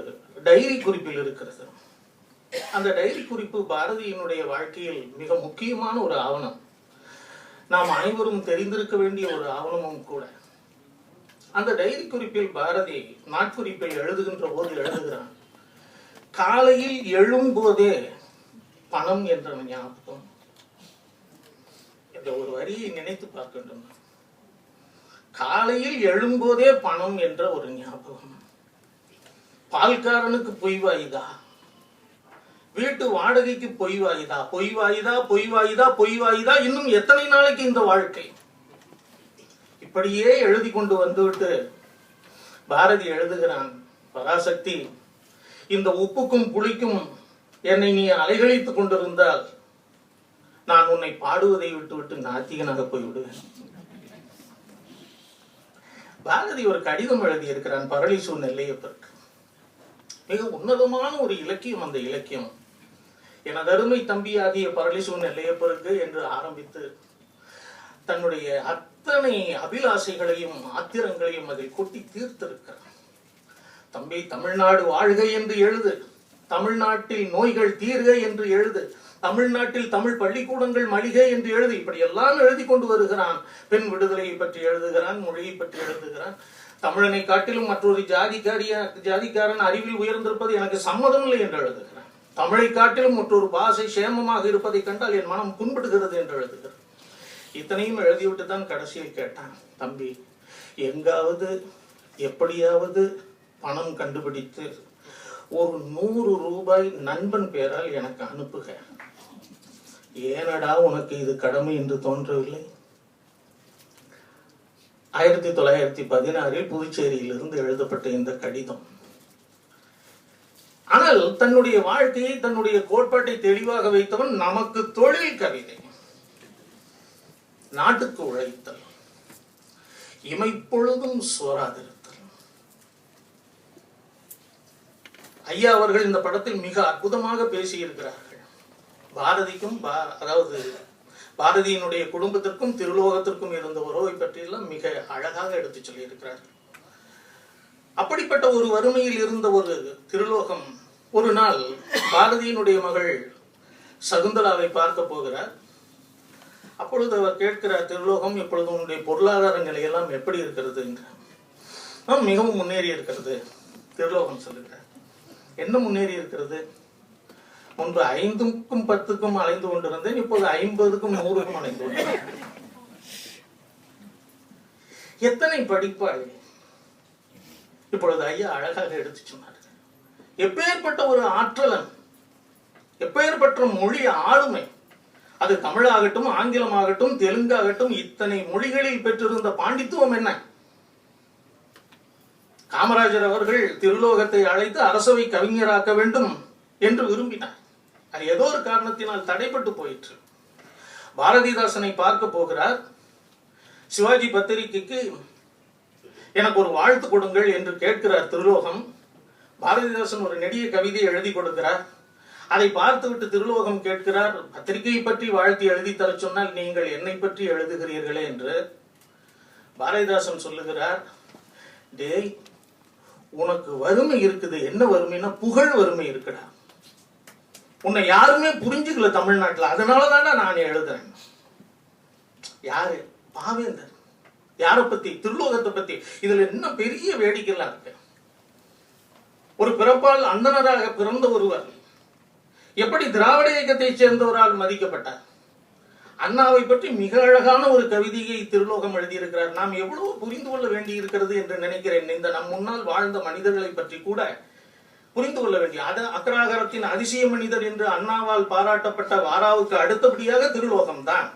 [SPEAKER 3] டைரி குறிப்பில் இருக்கிறது. அந்த டைரி குறிப்பு பாரதியினுடைய வாழ்க்கையில் மிக முக்கியமான ஒரு ஆவணம், நாம் அனைவரும் தெரிந்திருக்க வேண்டிய ஒரு ஆவணமும் கூட. அந்த டைரி குறிப்பில் பாரதி நாட்குறிப்பில் எழுதுகின்ற போது எழுதுகிறான், காலையில் எழும்போதே பணம் என்ற ஞாபகம். இந்த ஒரு வரியை நினைத்து பார்க்க வேண்டும். காலையில் எழும்போதே பணம் என்ற ஒரு ஞாபகம். பால்காரனுக்கு பொய் வாயுதா, வீட்டு வாடகைக்கு பொய் வாயுதா, பொய் வாயுதா, பொய் வாயுதா, பொய் வாயுதா, இன்னும் எத்தனை நாளைக்கு இந்த வாழ்க்கை? இப்படியே எழுதி கொண்டு வந்துவிட்டு பாரதி எழுதுகிறான், பராசக்தி, இந்த உப்புக்கும் புளிக்கும் என்னை நீ அலைகழித்துக் கொண்டிருந்தால் நான் உன்னை பாடுவதை விட்டுவிட்டு நாத்திகனாக போய்விடுவேன். பாரதி ஒரு கடிதம் எழுதி இருக்கிறான் பரளிசு நெல்லையப்பருக்கு. மிக உன்னதமான ஒரு இலக்கியம் அந்த இலக்கியம். எனது அருமை தம்பியாகிய பரளிசு நெல்லையப்பருக்கு என்று ஆரம்பித்து தன்னுடைய அத்தனை அபிலாசைகளையும் ஆத்திரங்களையும் அதில் கொட்டி தீர்த்திருக்கிறார். தம்பி, தமிழ்நாடு வாழ்க என்று எழுது, தமிழ்நாட்டில் நோய்கள் தீர்க என்று எழுது, தமிழ்நாட்டில் தமிழ் பள்ளிக்கூடங்கள் மளிகை என்று எழுது. இப்படி எல்லாம் எழுதி கொண்டு வருகிறான். பெண் விடுதலையை பற்றி எழுதுகிறான், மொழியை பற்றி எழுதுகிறான். தமிழனை காட்டிலும் மற்றொரு ஜாதிக்காரன் அறிவில் உயர்ந்திருப்பது எனக்கு சம்மதம் இல்லை என்று எழுதுகிறான். தமிழை காட்டிலும் மற்றொரு பாஷை சேமமாக இருப்பதை கண்டால் என் மனம் புண்படுகிறது என்று எழுதுகிறான். இத்தனையும் எழுதிவிட்டு தான் கடைசியில் கேட்டான், தம்பி, எங்காவது எப்படியாவது பணம் கண்டுபிடித்து ஒரு 100 ரூபாய் நண்பன் பேரால் எனக்கு அனுப்புக. ஏனடா உனக்கு இது கடமை என்று தோன்றவில்லை? 1916 புதுச்சேரியிலிருந்து எழுதப்பட்ட இந்த கடிதம். ஆனால் தன்னுடைய வாழ்க்கையை, தன்னுடைய கோட்பாட்டை தெளிவாக வைத்தவன். நமக்கு தொழில் கவிதை, நாட்டுக்கு உழைத்தல், இமைப்பொழுதும் சோராதிருத்தல். ஐயா அவர்கள் இந்த படத்தில் மிக அற்புதமாக பேசியிருக்கிறார்கள். பாரதிக்கும் அதாவது பாரதியினுடைய குடும்பத்திற்கும் திருலோகத்திற்கும் இருந்த உறவை பற்றியெல்லாம் மிக அழகாக எடுத்து சொல்லியிருக்கிறார். அப்படிப்பட்ட ஒரு வறுமையில் இருந்த ஒரு திருலோகம் ஒரு நாள் பாரதியினுடைய மகள் சகுந்தலாவை பார்க்க போகிறார். அப்பொழுது அவர் கேட்கிறார், திருலோகம் இப்பொழுது உன்னுடைய பொருளாதார நிலையெல்லாம் எப்படி இருக்கிறது என்று. மிகவும் முன்னேறி இருக்கிறது. திருலோகம் சொல்லுகிறார், என்ன முன்னேறி இருக்கிறது? முன்பு 5க்கும் 10க்கும் அலைந்து கொண்டிருந்தேன், இப்போது 50க்கும் 100க்கும் அலைந்து கொண்டிருந்தேன். எத்தனை படிப்பாளி! இப்பொழுது ஐயா அழகாக எடுத்து சொன்னார். எப்பேற்பட்ட ஒரு ஆற்றலன், எப்பேற்பட்ட மொழி ஆளுமை! அது தமிழாகட்டும், ஆங்கிலமாகட்டும், தெலுங்காகட்டும், இத்தனை மொழிகளில் பெற்றிருந்த பாண்டித்துவம் என்ன! காமராஜர் அவர்கள் திருலோகத்தை அழைத்து அரசவை கவிஞராக்க வேண்டும் என்று விரும்பினார். அது ஏதோ ஒரு காரணத்தினால் தடைப்பட்டு போயிற்று. பாரதிதாசனை பார்க்க போகிறார். சிவாஜி பத்திரிகைக்கு எனக்கு ஒரு வாழ்த்து கொடுங்கள் என்று கேட்கிறார் திருலோகம். பாரதிதாசன் ஒரு நெடிய கவிதை எழுதி கொடுக்கிறார். அதை பார்த்துவிட்டு திருலோகம் கேட்கிறார், பத்திரிகையை பற்றி வாழ்த்து எழுதி தர சொன்னால் நீங்கள் என்னை பற்றி எழுதுகிறீர்களே என்று. பாரதிதாசன் சொல்லுகிறார், டேய், உனக்கு வறுமை இருக்குது. என்ன வறுமைன்னா புகழ் வறுமை இருக்குடா. உன்னை யாருமே புரிஞ்சுக்கல தமிழ்நாட்டில், அதனாலதான்டா நான் எழுதுறேன். யாரு? பாவேந்தர். யாரை பத்தி? திருலோகத்தை பத்தி. இதுல இன்னும் பெரிய வேடிக்கைலாம் இருக்கு. ஒரு பிறப்பால் அந்தனராக பிறந்த ஒருவர் எப்படி திராவிட இயக்கத்தை சேர்ந்தவரால் மதிக்கப்பட்டார். அண்ணாவை பற்றி மிக அழகான ஒரு கவிதையை திருலோகம் எழுதியிருக்கிறார். நாம் எவ்வளவு புரிந்து கொள்ள வேண்டி இருக்கிறது என்று நினைக்கிறேன். இந்த நம் முன்னால் வாழ்ந்த மனிதர்களை பற்றி கூட புரிந்து கொள்ள வேண்டிய, அக்ராகரத்தின் அதிசய மனிதர் என்று அண்ணாவால் பாராட்டப்பட்ட வாராவுக்கு அடுத்தபடியாக திருலோகம் தான்.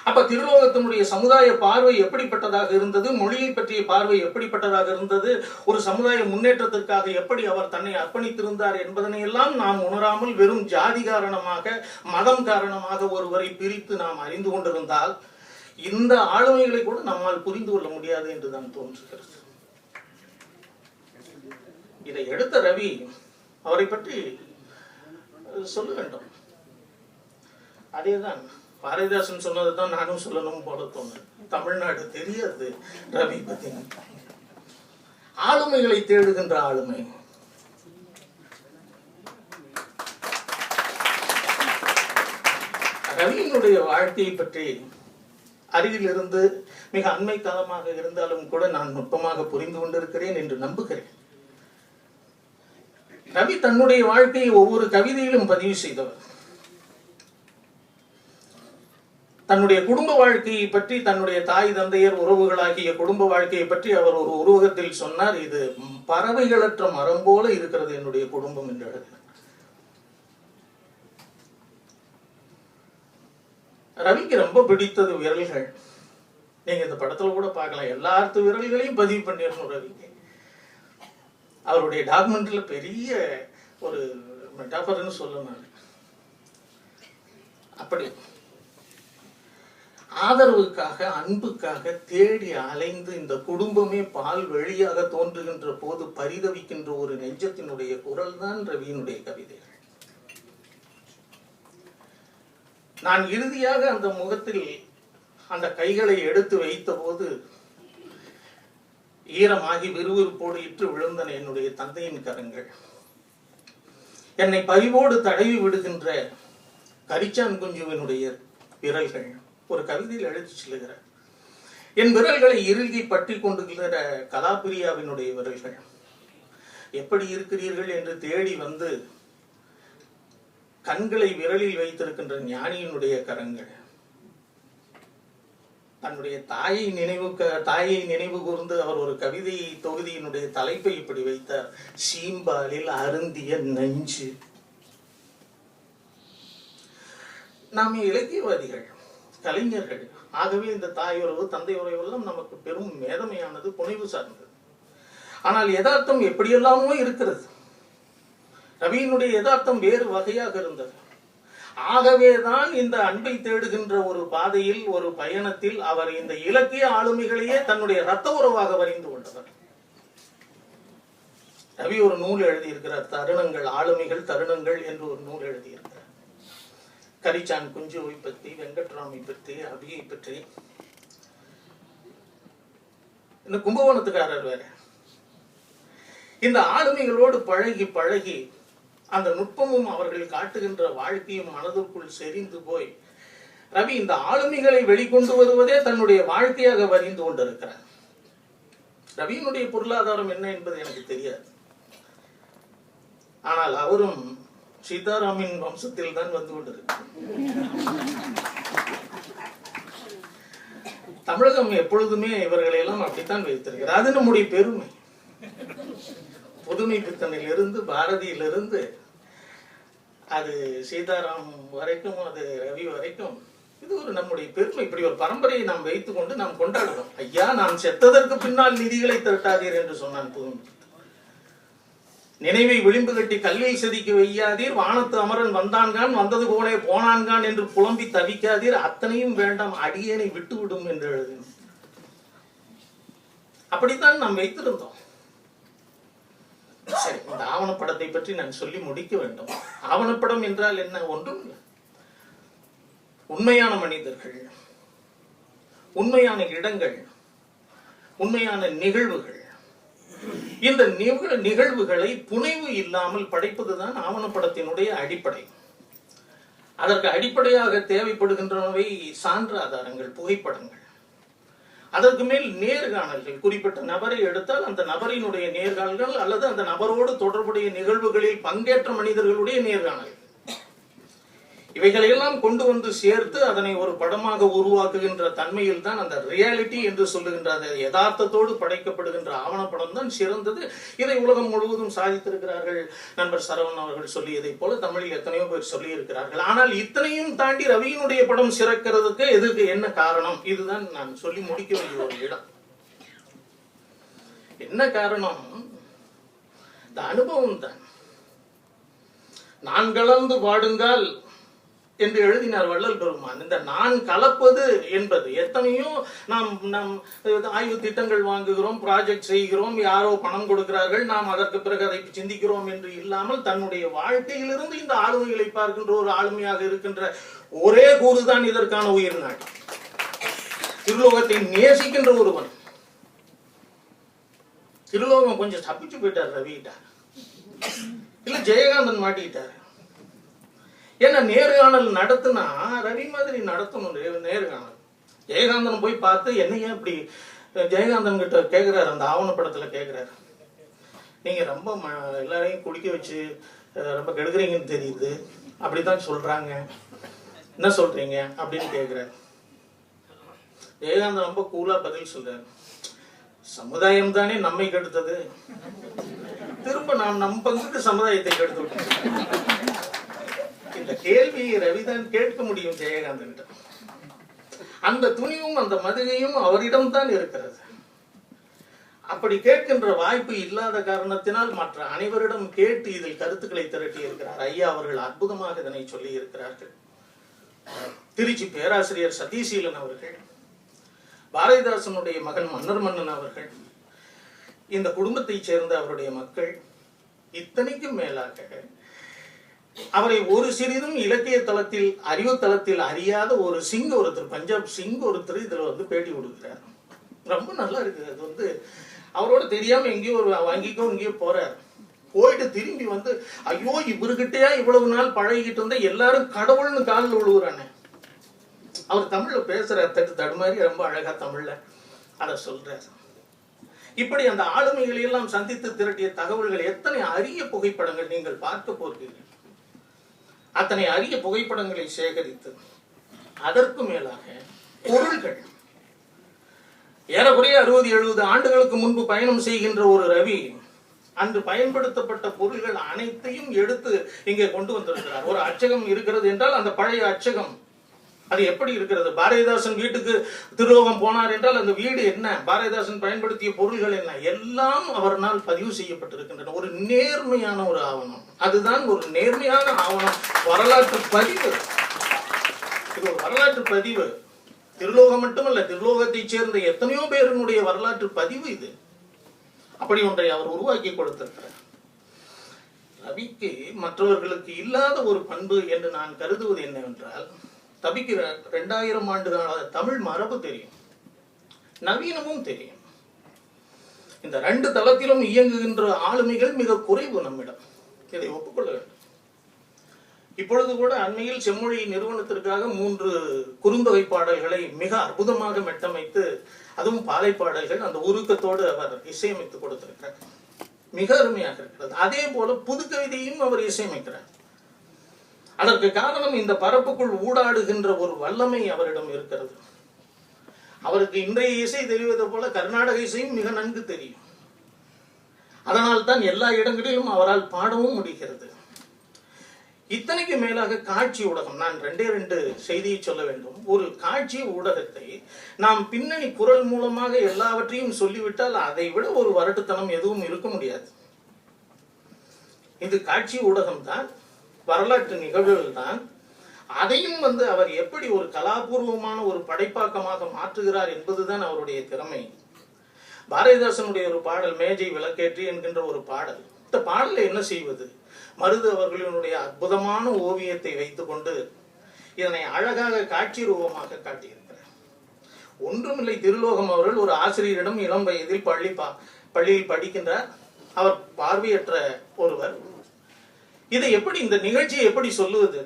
[SPEAKER 3] அப்ப திருலோகத்தினுடைய சமுதாய பார்வை எப்படிப்பட்டதாக இருந்தது, மொழியை பற்றிய பார்வை எப்படிப்பட்டதாக இருந்தது, ஒரு சமுதாய முன்னேற்றத்திற்காக எப்படி அவர் தன்னை அர்ப்பணித்திருந்தார் என்பதனை எல்லாம் நாம் உணராமல் வெறும் ஜாதி காரணமாக, மதம் காரணமாக ஒருவரை பிரித்து நாம் அறிந்து கொண்டிருந்தால் இந்த ஆளுமைகளை கூட நம்மால் புரிந்து கொள்ள முடியாது என்றுதான் தோன்றுகிறது. இதை எடுத்த ரவி அவரை பற்றி சொல்ல வேண்டும். அதேதான் பாரதிதாசன் சொன்னதுதான் நானும் சொல்லணும் போல தோணும். தமிழ்நாடு தெரியாது ரவி பத்தி. ஆளுமைகளை தேடுகின்ற ஆளுமை. ரவியினுடைய வாழ்க்கையை பற்றி அருகிலிருந்து மிக அண்மை காலமாக இருந்தாலும் கூட நான் நுட்பமாக புரிந்து கொண்டிருக்கிறேன் என்று நம்புகிறேன். ரவி தன்னுடைய வாழ்க்கையை ஒவ்வொரு கவிதையிலும் பதிவு செய்தவர். தன்னுடைய குடும்ப வாழ்க்கையை பற்றி, தன்னுடைய தாய் தந்தையர் உறவுகளாகிய குடும்ப வாழ்க்கையை பற்றி அவர் ஒரு உருவகத்தில் சொன்னார், இது பறவைகளற்ற மரம் போல இருக்கிறது என்னுடைய குடும்பம் என்று எழுதினார். ரவிக்கு ரொம்ப பிடித்தது விரல்கள். நீங்க இந்த படத்துல கூட பார்க்கலாம், எல்லாத்து விரல்களையும் பதிவு பண்ணிடணும் ரவிக்கு. அவருடைய டாக்குமெண்ட்ல பெரிய ஒரு மெட்டாபர்னு சொல்லணும். அப்படி ஆதரவுக்காக, அன்புக்காக தேடி அலைந்து இந்த குடும்பமே பால் வழியாக தோன்றுகின்ற போது பரிதவிக்கின்ற ஒரு நெஞ்சத்தினுடைய குரல் தான் ரவியினுடைய கவிதைகள். நான் இறுதியாக அந்த முகத்தில் அந்த கைகளை எடுத்து வைத்த போது ஈரமாகி விறுவிறுப்போடு இற்று விழுந்தன என்னுடைய தந்தையின் கரங்கள். என்னை பரிவோடு தடவி விடுகின்ற கரிச்சான் குஞ்சுவினுடைய விரல்கள். ஒரு கவிதையில் எழுதி சொல்லுகிறார், என் விரல்களை இறுகி பற்றி கொண்டுகிற கலாபிரியாவினுடைய விரல்கள். எப்படி இருக்கிறீர்கள் என்று தேடி வந்து கண்களை விரலில் வைத்திருக்கின்ற ஞானியினுடைய கரங்கள். தன்னுடைய தாயை நினைவு கூர்ந்து அவர் ஒரு கவிதை தொகுதியினுடைய தலைப்பை இப்படி வைத்தார், சீம்பாலில் அருந்திய நஞ்சு. நாம் இலக்கியவாதிகள், கலைஞர்கள். ஆகவே இந்த தாய் உறவு, தந்தை உறவு எல்லாம் நமக்கு பெரும் மேதமையானது, புனைவு சார்ந்தது. ஆனால் யதார்த்தம் எப்படியெல்லாமோ இருக்கிறது. ரவியினுடைய யதார்த்தம் வேறு வகையாக இருந்தது. ஆகவேதான் இந்த அன்பை தேடுகின்ற ஒரு பாதையில், ஒரு பயணத்தில் அவர் இந்த இலக்கிய ஆளுமைகளையே தன்னுடைய இரத்த உறவாக வரைந்து கொண்டவர். ரவி ஒரு நூல் எழுதியிருக்கிறார், தருணங்கள், ஆளுமைகள் தருணங்கள் என்று ஒரு நூல் எழுதியிருக்கிறார். கரிச்சான் குஞ்சுவை பற்றி, வெங்கட்ராமை பற்றி, அபியை பற்றி. இந்த கும்பகோணத்துக்காரர் வேற. இந்த ஆளுமைகளோடு பழகி பழகி அந்த நுட்பமும் அவர்கள் காட்டுகின்ற வாழ்க்கையும் மனதிற்குள் செறிந்து போய் ரவி இந்த ஆளுமைகளை வெளிக்கொண்டு வருவதே தன்னுடைய வாழ்க்கையாக வரிந்து கொண்டிருக்கிறார். ரவியினுடைய பொருளாதாரம் என்ன என்பது எனக்கு தெரியாது. ஆனால் அவரும் சீதாராமின் வம்சத்தில் தான் வந்து கொண்டிருக்கிறார். தமிழகம் எப்பொழுதுமே இவர்களை எல்லாம் அப்படித்தான் வைத்திருக்கிறார். அது நம்முடைய பெருமை. புதுமை பித்தனிலிருந்து, பாரதியிலிருந்து, அது சீதாராம் வரைக்கும், அது ரவி வரைக்கும், இது ஒரு நம்முடைய பெருமை. இப்படி ஒரு பரம்பரையை நாம் வைத்துக் கொண்டு நாம் கொண்டாடுறோம். ஐயா, நான் செத்ததற்கு பின்னால் நிதிகளை திரட்டாதீர் என்று சொன்னான் புதுமை. நினைவை விளிம்பு கட்டி கல்லில் செதுக்கி வையாதீர், வானத்து அமரன் வந்தான்கான் வந்தது போலே போனான்கான் என்று புலம்பி தவிக்காதீர், அத்தனையும் வேண்டாம் அடியேனை விட்டுவிடும் என்று எழுதினோம். அப்படித்தான் நாம் வைத்திருந்தோம். சரி, இந்த ஆவணப்படத்தை பற்றி நான் சொல்லி முடிக்க வேண்டும். ஆவணப்படம் என்றால் என்ன? ஒன்றும் இல்லை. உண்மையான மனிதர்கள், உண்மையான இடங்கள், உண்மையான நிகழ்வுகள். இந்த நிகழ்வுகளை புனைவு இல்லாமல் படைப்பதுதான் ஆவணப்படத்தினுடைய அடிப்படை. அதற்கு அடிப்படையாக தேவைப்படுகின்றனவை சான்று ஆதாரங்கள், புகைப்படங்கள். அதற்கு மேல் நேர்காணல்கள். குறிப்பிட்ட நபரை எடுத்தால் அந்த நபரினுடைய நேர்காணல்கள் அல்லது அந்த நபரோடு தொடர்புடைய நிகழ்வுகளில் பங்கேற்ற மனிதர்களுடைய நேர்காணல். இவைகளையெல்லாம் கொண்டு வந்து சேர்த்து அதனை ஒரு படமாக உருவாக்குகின்ற தன்மையில் தான் அந்த ரியாலிட்டி என்று சொல்லுகின்ற அந்த யதார்த்தத்தோடு படைக்கப்படுகின்ற ஆவணப்படம் தான் சிறந்தது. இதை உலகம் முழுவதும் சாதித்திருக்கிறார்கள். நண்பர் சரவணன் அவர்கள் சொல்லியதை போல தமிழில் எத்தனையோ பேர் சொல்லி இருக்கிறார்கள். ஆனால் இத்தனையும் தாண்டி ரவியினுடைய படம் சிறக்கிறதுக்கு எதுக்கு என்ன காரணம்? இதுதான் நான் சொல்லி முடிக்க வேண்டிய ஒரு இடம். என்ன காரணம்? இந்த அனுபவம் தான். நான் கலந்து பாடுங்கள் என்று எழுதினார் வள்ளல் பெருமான். இந்த நான் கலப்பது என்பது எத்தனையோ நாம் ஆய்வு திட்டங்கள் வாங்குகிறோம், ப்ராஜெக்ட் செய்கிறோம், யாரோ பணம் கொடுக்கிறார்கள், நாம் அதற்கு பிறகு அதை சிந்திக்கிறோம் என்று இல்லாமல் தன்னுடைய வாழ்க்கையிலிருந்து இந்த ஆளுமைகளை பார்க்கின்ற ஒரு ஆளுமையாக இருக்கின்ற ஒரே கூறுதான் இதற்கான உயிர் நாடி. திருலோகத்தை நேசிக்கின்ற ஒருவன். திருலோகம் கொஞ்சம் தப்பிச்சு போயிட்டார் ரவிகிட்ட, இல்ல ஜெயகாந்தன் மாட்டிக்கிட்டார். ஏன்னா நேர்காணல் நடத்துனா ரவி மாதிரி நடத்தணும். நேர்காணல் ஜெயகாந்தன் போய் பார்த்து என்னையா இப்படி, ஜெயகாந்தன் கிட்ட கேட்கிறாரு, அந்த ஆவணப்படத்துல கேட்கிறாரு, நீங்க ரொம்ப எல்லாரையும் குடிக்க வச்சு ரொம்ப கெடுக்குறீங்கன்னு தெரியுது, அப்படித்தான் சொல்றாங்க, என்ன சொல்றீங்க அப்படின்னு கேட்கிறாரு. ஜெயகாந்தன் ரொம்ப கூலா பதில் சொல்றாரு, சமுதாயம் தானே நம்மை கெடுத்தது, திரும்ப நாம் நம் பங்குக்கு சமுதாயத்தை கெடுத்து விட்டோம். இந்த கேள்வியை ரவிதான் கேட்க முடியும் ஜெயகாந்தன். அந்த துணிவும் அந்த மதுகையும் அவரிடம் தான் இருக்கிறது. அப்படி கேட்கின்ற வாய்ப்பு இல்லாத காரணத்தினால் மற்ற அனைவரிடம் கேட்டு இதில் கருத்துக்களை திரட்டி இருக்கிறார். ஐயா அவர்கள் அற்புதமாக இதனை சொல்லி இருக்கிறார்கள். திருச்சி பேராசிரியர் சதீசீலன் அவர்கள், பாரதிதாசனுடைய மகன் மன்னர் மன்னன் அவர்கள், இந்த குடும்பத்தை சேர்ந்த அவருடைய மக்கள், இத்தனைக்கும் மேலாக அவரை ஒரு சிறிதும் இலக்கிய தளத்தில், அறிவு தளத்தில் அறியாத ஒரு சிங் ஒருத்தர், பஞ்சாப் சிங் ஒருத்தர் இதுல வந்து பேட்டி கொடுக்கிறார். ரொம்ப நல்லா இருக்கு. அது வந்து அவரோட தெரியாம எங்கேயோ ஒரு வங்கிக்கோ எங்கேயோ போறார். போயிட்டு திரும்பி வந்து, ஐயோ இவருகிட்டயா இவ்வளவு நாள் பழகிட்டு இருந்தா எல்லாரும் கடவுள்னு காலில் விழுவுறானே. அவர் தமிழ்ல பேசுறார், தடுமாறி ரொம்ப அழகா தமிழ்ல அதை சொல்றார். இப்படி அந்த ஆளுமைகளை எல்லாம் சந்தித்து திரட்டிய தகவல்கள், எத்தனை அரிய புகைப்படங்கள் நீங்கள் பார்க்க போகிறீர்கள். அத்தனை அரிய புகைப்படங்களை சேகரித்து அதற்கு மேலாக பொருள்கள், ஏறக்குறைய 60-70 ஆண்டுகளுக்கு முன்பு பயணம் செய்கின்ற ஒரு ரவி அன்று பயன்படுத்தப்பட்ட பொருள்கள் அனைத்தையும் எடுத்து இங்கே கொண்டு வந்திருக்கிறார். ஒரு அச்சகம் இருக்கிறது என்றால் அந்த பழைய அச்சகம் அது எப்படி இருக்கிறது? பாரதிதாசன் வீட்டுக்கு திருலோகம் போனார் என்றால் அந்த வீடு என்ன, பாரதிதாசன் பயன்படுத்திய பொருள்கள் என்ன, எல்லாம் அவரால் பதிவு செய்யப்பட்டிருக்கின்றன. ஒரு நேர்மையான ஒரு ஆவணம். அதுதான் ஒரு நேர்மையான ஆவணம், வரலாற்று பதிவு. இது ஒரு வரலாற்று பதிவு. திருலோகம் மட்டுமல்ல, திருலோகத்தை சேர்ந்த எத்தனையோ பேருடைய வரலாற்று பதிவு இது. அப்படி ஒன்றை அவர் உருவாக்கி கொடுத்திருக்கிறார். கவிக்கு மற்றவர்களுக்கு இல்லாத ஒரு பண்பு என்று நான் கருதுவது என்னவென்றால், கவிக்கு 2000 ஆண்டு கால தமிழ் மரபு தெரியும், நவீனமும் தெரியும். இந்த 2 தளத்திலும் இயங்குகின்ற ஆளுமைகள் மிக குறைவு நம்மிடம். இதை ஒப்புக்கொள்ள வேண்டும். இப்பொழுது கூட அண்மையில் செம்மொழி நிறுவனத்திற்காக 3 குறுந்தொகை பாடல்களை மிக அற்புதமாக மெட்டமைத்து, அதுவும் பாலை பாடல்கள், அந்த உருக்கத்தோடு அவர் இசையமைத்து கொடுத்திருக்கிறார். மிக அருமையாக இருக்கிறது. அதே போல புது கவிதையும் அவர் இசையமைக்கிறார். அதற்கு காரணம் இந்த பரப்புக்குள் ஊடாடுகின்ற ஒரு வல்லமை அவரிடம் இருக்கிறது. அவருக்கு இன்றைய இசை தெரிவது போல கர்நாடக இசையும் மிக நன்கு தெரியும். அதனால் தான் எல்லா இடங்களிலும் அவரால் பாடவும் முடிகிறது. இத்தனைக்கு மேலாக காட்சி ஊடகம், நான் 2 செய்தியை சொல்ல வேண்டும். ஒரு காட்சி ஊடகத்தை நாம் பின்னணி குரல் மூலமாக எல்லாவற்றையும் சொல்லிவிட்டால் அதை விட ஒரு வரட்டுத்தனம் எதுவும் இருக்க முடியாது. இது காட்சி ஊடகம் தான், வரலாற்று நிகழ்வுகள் தான். அதையும் அவர் எப்படி ஒரு கலாபூர்வமான ஒரு படைப்பாக்கமாக மாற்றுகிறார் என்பதுதான் அவருடைய திறமை. பாரதிதாசனுடைய ஒரு பாடல், மேஜை விளக்கேற்றி என்கின்ற ஒரு பாடல். இந்த பாடலை என்ன செய்வது? மருது அவர்களினுடைய அற்புதமான ஓவியத்தை வைத்துக் கொண்டு இதனை அழகாக காட்சி ரூபமாக காட்டியிருக்கிறார். ஒன்றுமில்லை, திருலோகம் அவர்கள் ஒரு ஆசிரியரிடம் இளம் வயதில் பள்ளியில் படிக்கின்றார். அவர் பார்வையற்ற ஒருவர். இதை எப்படி, இந்த நிகழ்ச்சியை எப்படி சொல்லுவது?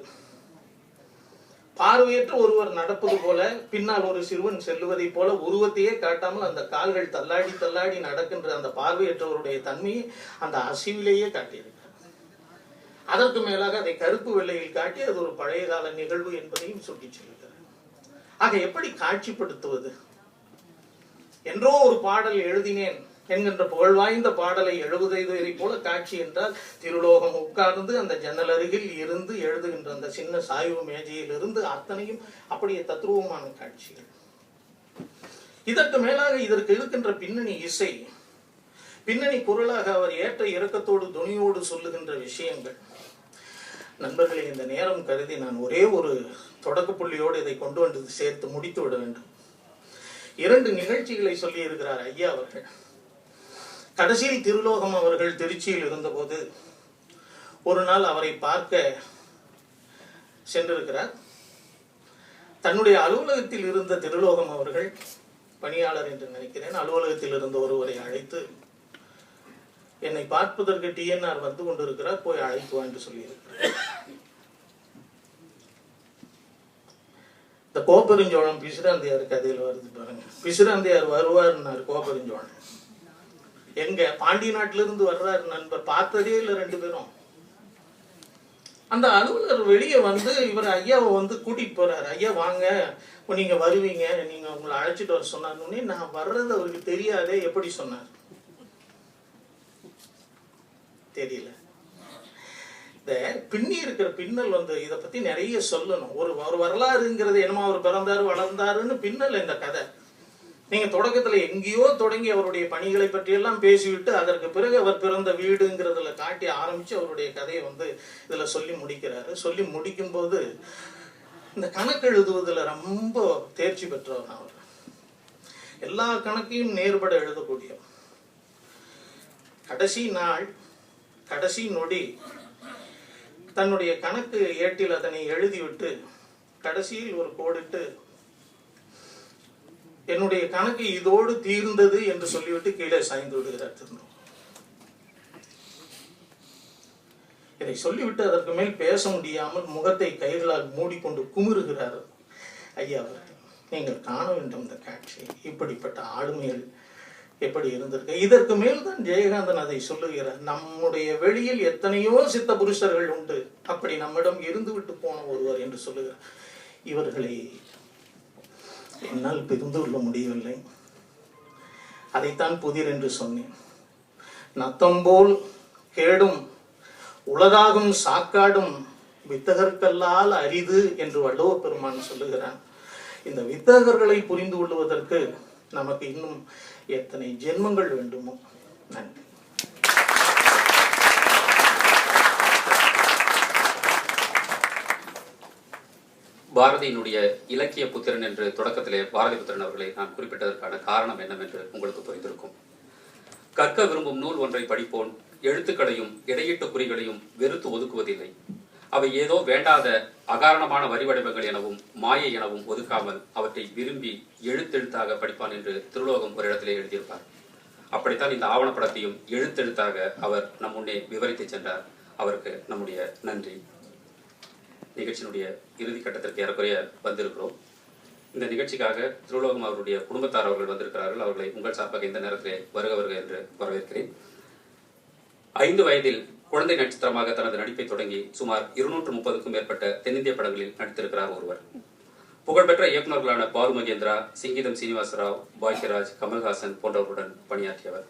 [SPEAKER 3] பார்வையற்ற ஒருவர் நடப்பது போல, பின்னால் ஒரு சிறுவன் செல்லுவதை போல உருவத்தையே காட்டாமல் அந்த கால்கள் தள்ளாடி தள்ளாடி நடக்கின்ற அந்த பார்வையற்றவருடைய தன்மையை அந்த அசைவிலேயே காட்டியிருக்கிறார். அதற்கு மேலாக அதை கருப்பு வெள்ளையில் காட்டி அது ஒரு பழைய கால நிகழ்வு என்பதையும் சுட்டி சொல்கிறார். ஆக எப்படி காட்சிப்படுத்துவது? என்றோ ஒரு பாடல் எழுதினேன் என்கின்ற புகழ்வாய்ந்த பாடலை எழுதுவதை போல காட்சி என்றால், திருலோகம் உட்கார்ந்து அந்த ஜன்னல் அருகில் இருந்து எழுதுகின்ற அந்த சின்ன சாய்வு மேஜையில் இருந்து அத்தனையும் அப்படியே தத்ரூபமான காட்சிகள். இதற்கு மேலாக இதற்கு இருக்கின்ற பின்னணி இசை, பின்னணி குரலாக அவர் ஏற்ற இறக்கத்தோடு துணியோடு சொல்லுகின்ற விஷயங்கள். நண்பர்களே, இந்த நேரம் கருதி நான் ஒரே ஒரு தொடக்க புள்ளியோடு இதை கொண்டு வந்து சேர்த்து முடித்து விட வேண்டும். 2 நிகழ்ச்சிகளை சொல்லி இருக்கிறார் ஐயா அவர்கள். கடைசியில் திருலோகம் அவர்கள் திருச்சியில் இருந்தபோது ஒரு நாள் அவரை பார்க்க சென்றிருக்கிறார். தன்னுடைய அலுவலகத்தில் இருந்த திருலோகம் அவர்கள், பணியாளர் என்று நினைக்கிறேன், அலுவலகத்தில் இருந்த ஒருவரை அழைத்து, என்னை பார்ப்பதற்கு டிஎன்ஆர் வந்து கொண்டிருக்கிறார், போய் அழைத்து வா என்று சொல்லியிருக்கிறார். இந்த கோப்பெருஞ்சோழம் பிசிராந்தையார் கதையில் வருது பாருங்க. பிசிராந்தையார் வருவார்னாரு கோப்பெருஞ்சோழன். எங்க பாண்டி நாட்டிலிருந்து வர்றாரு நண்பர், பார்த்ததே இல்லை 2 பேரும். அந்த அலுவலர் வெளியே வந்து இவர் ஐயாவை வந்து கூட்டிட்டு போறாரு. ஐயா வாங்க, நீங்க வருவீங்க, நீங்க உங்களை அழைச்சிட்டு வர சொன்னாருன்னு. நான் வர்றது அவருக்கு தெரியாதே, எப்படி சொன்னார் தெரியல. இந்த பின்னி இருக்கிற பின்னல் இதை பத்தி நிறைய சொல்லணும். ஒரு வரலாறுங்கிறது என்னமோ அவர் பிறந்தாரு வளர்ந்தாருன்னு பின்னல் இந்த கதை. நீங்க தொடக்கத்துல எங்கேயோ தொடங்கி அவருடைய பணிகளை பற்றி எல்லாம் பேசிவிட்டு அதற்கு பிறகு அவர் பிறந்த வீடுங்கிறதுல காட்டி ஆரம்பிச்சு அவருடைய கதையை இதுல சொல்லி முடிக்கிறாரு. சொல்லி முடிக்கும் போது இந்த கணக்கு எழுதுவதில் ரொம்ப தேர்ச்சி பெற்றவர் அவர். எல்லா கணக்கையும் நேர்பட எழுதக்கூடிய, கடைசி நாள் கடைசி நொடி தன்னுடைய கணக்கு ஏட்டில் அதனை எழுதிவிட்டு கடைசியில் ஒரு கோடிட்டு, என்னுடைய கணக்கு இதோடு தீர்ந்தது என்று சொல்லிவிட்டு கீழே சாய்ந்து விடுகிறார். திரும்ப இதை சொல்லிவிட்டு அதற்கு மேல் பேச முடியாமல் முகத்தை கைகளால் மூடிக்கொண்டு குமுறுகிறார் ஐயா அவர்கள். நீங்கள் காண வேண்டும் இந்த காட்சி. இப்படிப்பட்ட ஆளுமைகள் எப்படி இருந்திருக்கு. இதற்கு மேல் தான் ஜெயகாந்தன் அதை சொல்லுகிறார். நம்முடைய வெளியில் எத்தனையோ சித்த புருஷர்கள் உண்டு, அப்படி நம்மிடம் இருந்து விட்டு போன ஒருவர் என்று சொல்லுகிறார். இவர்களை என்னால் பிரிந்து கொள்ள முடியவில்லை. அதைத்தான் புதிர் என்று சொன்னேன். நத்தம் போல் கேடும் உலகாகும் சாக்காடும் வித்தகர்கல்லால் அரிது என்று வள்ளுவ பெருமான் சொல்லுகிறான். இந்த வித்தகர்களை புரிந்து கொள்வதற்கு நமக்கு இன்னும் எத்தனை ஜென்மங்கள் வேண்டுமோ. நன்றி.
[SPEAKER 1] பாரதியினுடைய இலக்கிய புத்திரன் என்று தொடக்கத்திலே பாரதி புத்திரன் அவர்களை நான் குறிப்பிட்டதற்கான காரணம் என்னவென்று உங்களுக்கு புரிந்திருக்கும். கற்க விரும்பும் நூல் ஒன்றை படிப்போன் எழுத்துக்களையும் இடையீட்டு குறிகளையும் வெறுத்து ஒதுக்குவதில்லை. அவை ஏதோ வேண்டாத அகாரணமான வரிவடிவங்கள் எனவும் மாயை எனவும் ஒதுக்காமல் அவற்றை விரும்பி எழுத்தெழுத்தாக படிப்பான் என்று திருலோகம் ஒரு இடத்திலே எழுதியிருப்பார். அப்படித்தான் இந்த ஆவணப்படத்தையும் எழுத்தெழுத்தாக அவர் நம் முன்னே விவரித்து சென்றார். அவருக்கு நம்முடைய நன்றி. நிகழ்ச்சியினுடைய இறுதி கட்டத்திற்கு ஏறக்குறைய வந்திருக்கிறோம். இந்த நிகழ்ச்சிக்காக திருலோகம் அவருடைய குடும்பத்தார் அவர்கள் வந்திருக்கிறார்கள். அவர்களை உங்கள் சார்பாக இந்த நேரத்திலே வருக என்று வரவேற்கிறேன். 5 வயதில் குழந்தை நட்சத்திரமாக தனது நடிப்பை தொடங்கி சுமார் 230க்கும் மேற்பட்ட தென்னிந்திய படங்களில் நடித்திருக்கிறார் ஒருவர். புகழ்பெற்ற இயக்குநர்களான பாலு மகேந்திரா, சிங்கீதம் சீனிவாசராவ், பாக்யராஜ், கமல்ஹாசன் போன்றவர்களுடன் பணியாற்றியவர்.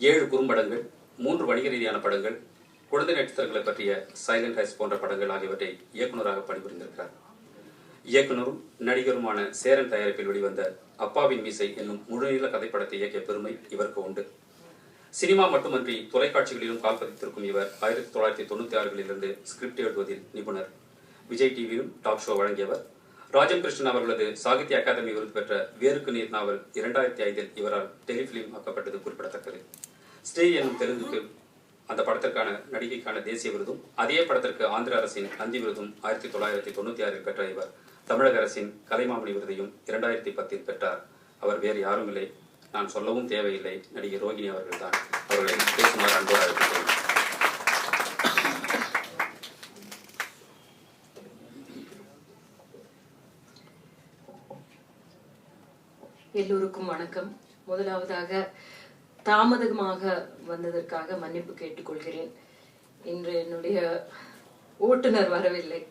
[SPEAKER 1] 7 குறும்படங்கள், 3 வணிக ரீதியான படங்கள், குழந்தை நட்சத்திரங்களை பற்றிய சைலண்ட் ஹைஸ் போன்ற படங்கள் ஆகியவற்றை இயக்குநராக பணிபுரிந்திருக்கிறார். இயக்குநரும் நடிகருமான சேரன் தயாரிப்பில் வெளிவந்த அப்பாவின் மீசை என்னும் முழுநீள கதைப்படத்தை இயக்கிய பெருமை இவருக்கு உண்டு. சினிமா மட்டுமன்றி தொலைக்காட்சிகளிலும் கால் பதித்திருக்கும் இவர் 1996களிலிருந்து ஸ்கிரிப்ட் எழுதுவதில் நிபுணர். விஜய் டிவியிலும் டாக் ஷோ வழங்கியவர். ராஜம் கிருஷ்ணன் அவர்களது சாகித்ய அகாதமி விருது பெற்ற வேருக்கு நீர் நாவல் 2005இல் இவரால் டெலிபிலிம் ஆக்கப்பட்டது குறிப்பிடத்தக்கது. ஸ்ரீ என்னும் தெலுங்குக்கு அந்த படத்திற்கான நடிகைக்கான தேசிய விருதும் அதே படத்திற்கு ஆந்திர அரசின் நந்தி விருதும் 1996இல் பெற்ற இவர் தமிழக அரசின் கலைமாமணி விருதையும் 2010இல் பெற்றார். அவர் வேறு யாரும் இல்லை, நான் சொல்லவும் தேவையில்லை, நடிகை ரோகிணி அவர்கள் தான். அவர்களை பேசுமாறு அன்போடு அழைக்கிறேன்.
[SPEAKER 4] எல்லோருக்கும் வணக்கம். முதலாவதாக தாமதமாக வந்ததற்காக மன்னிப்பு கேட்டுக்கொள்கிறேன். இன்று என்னுடைய ஓட்டுநர் வரவில்லை,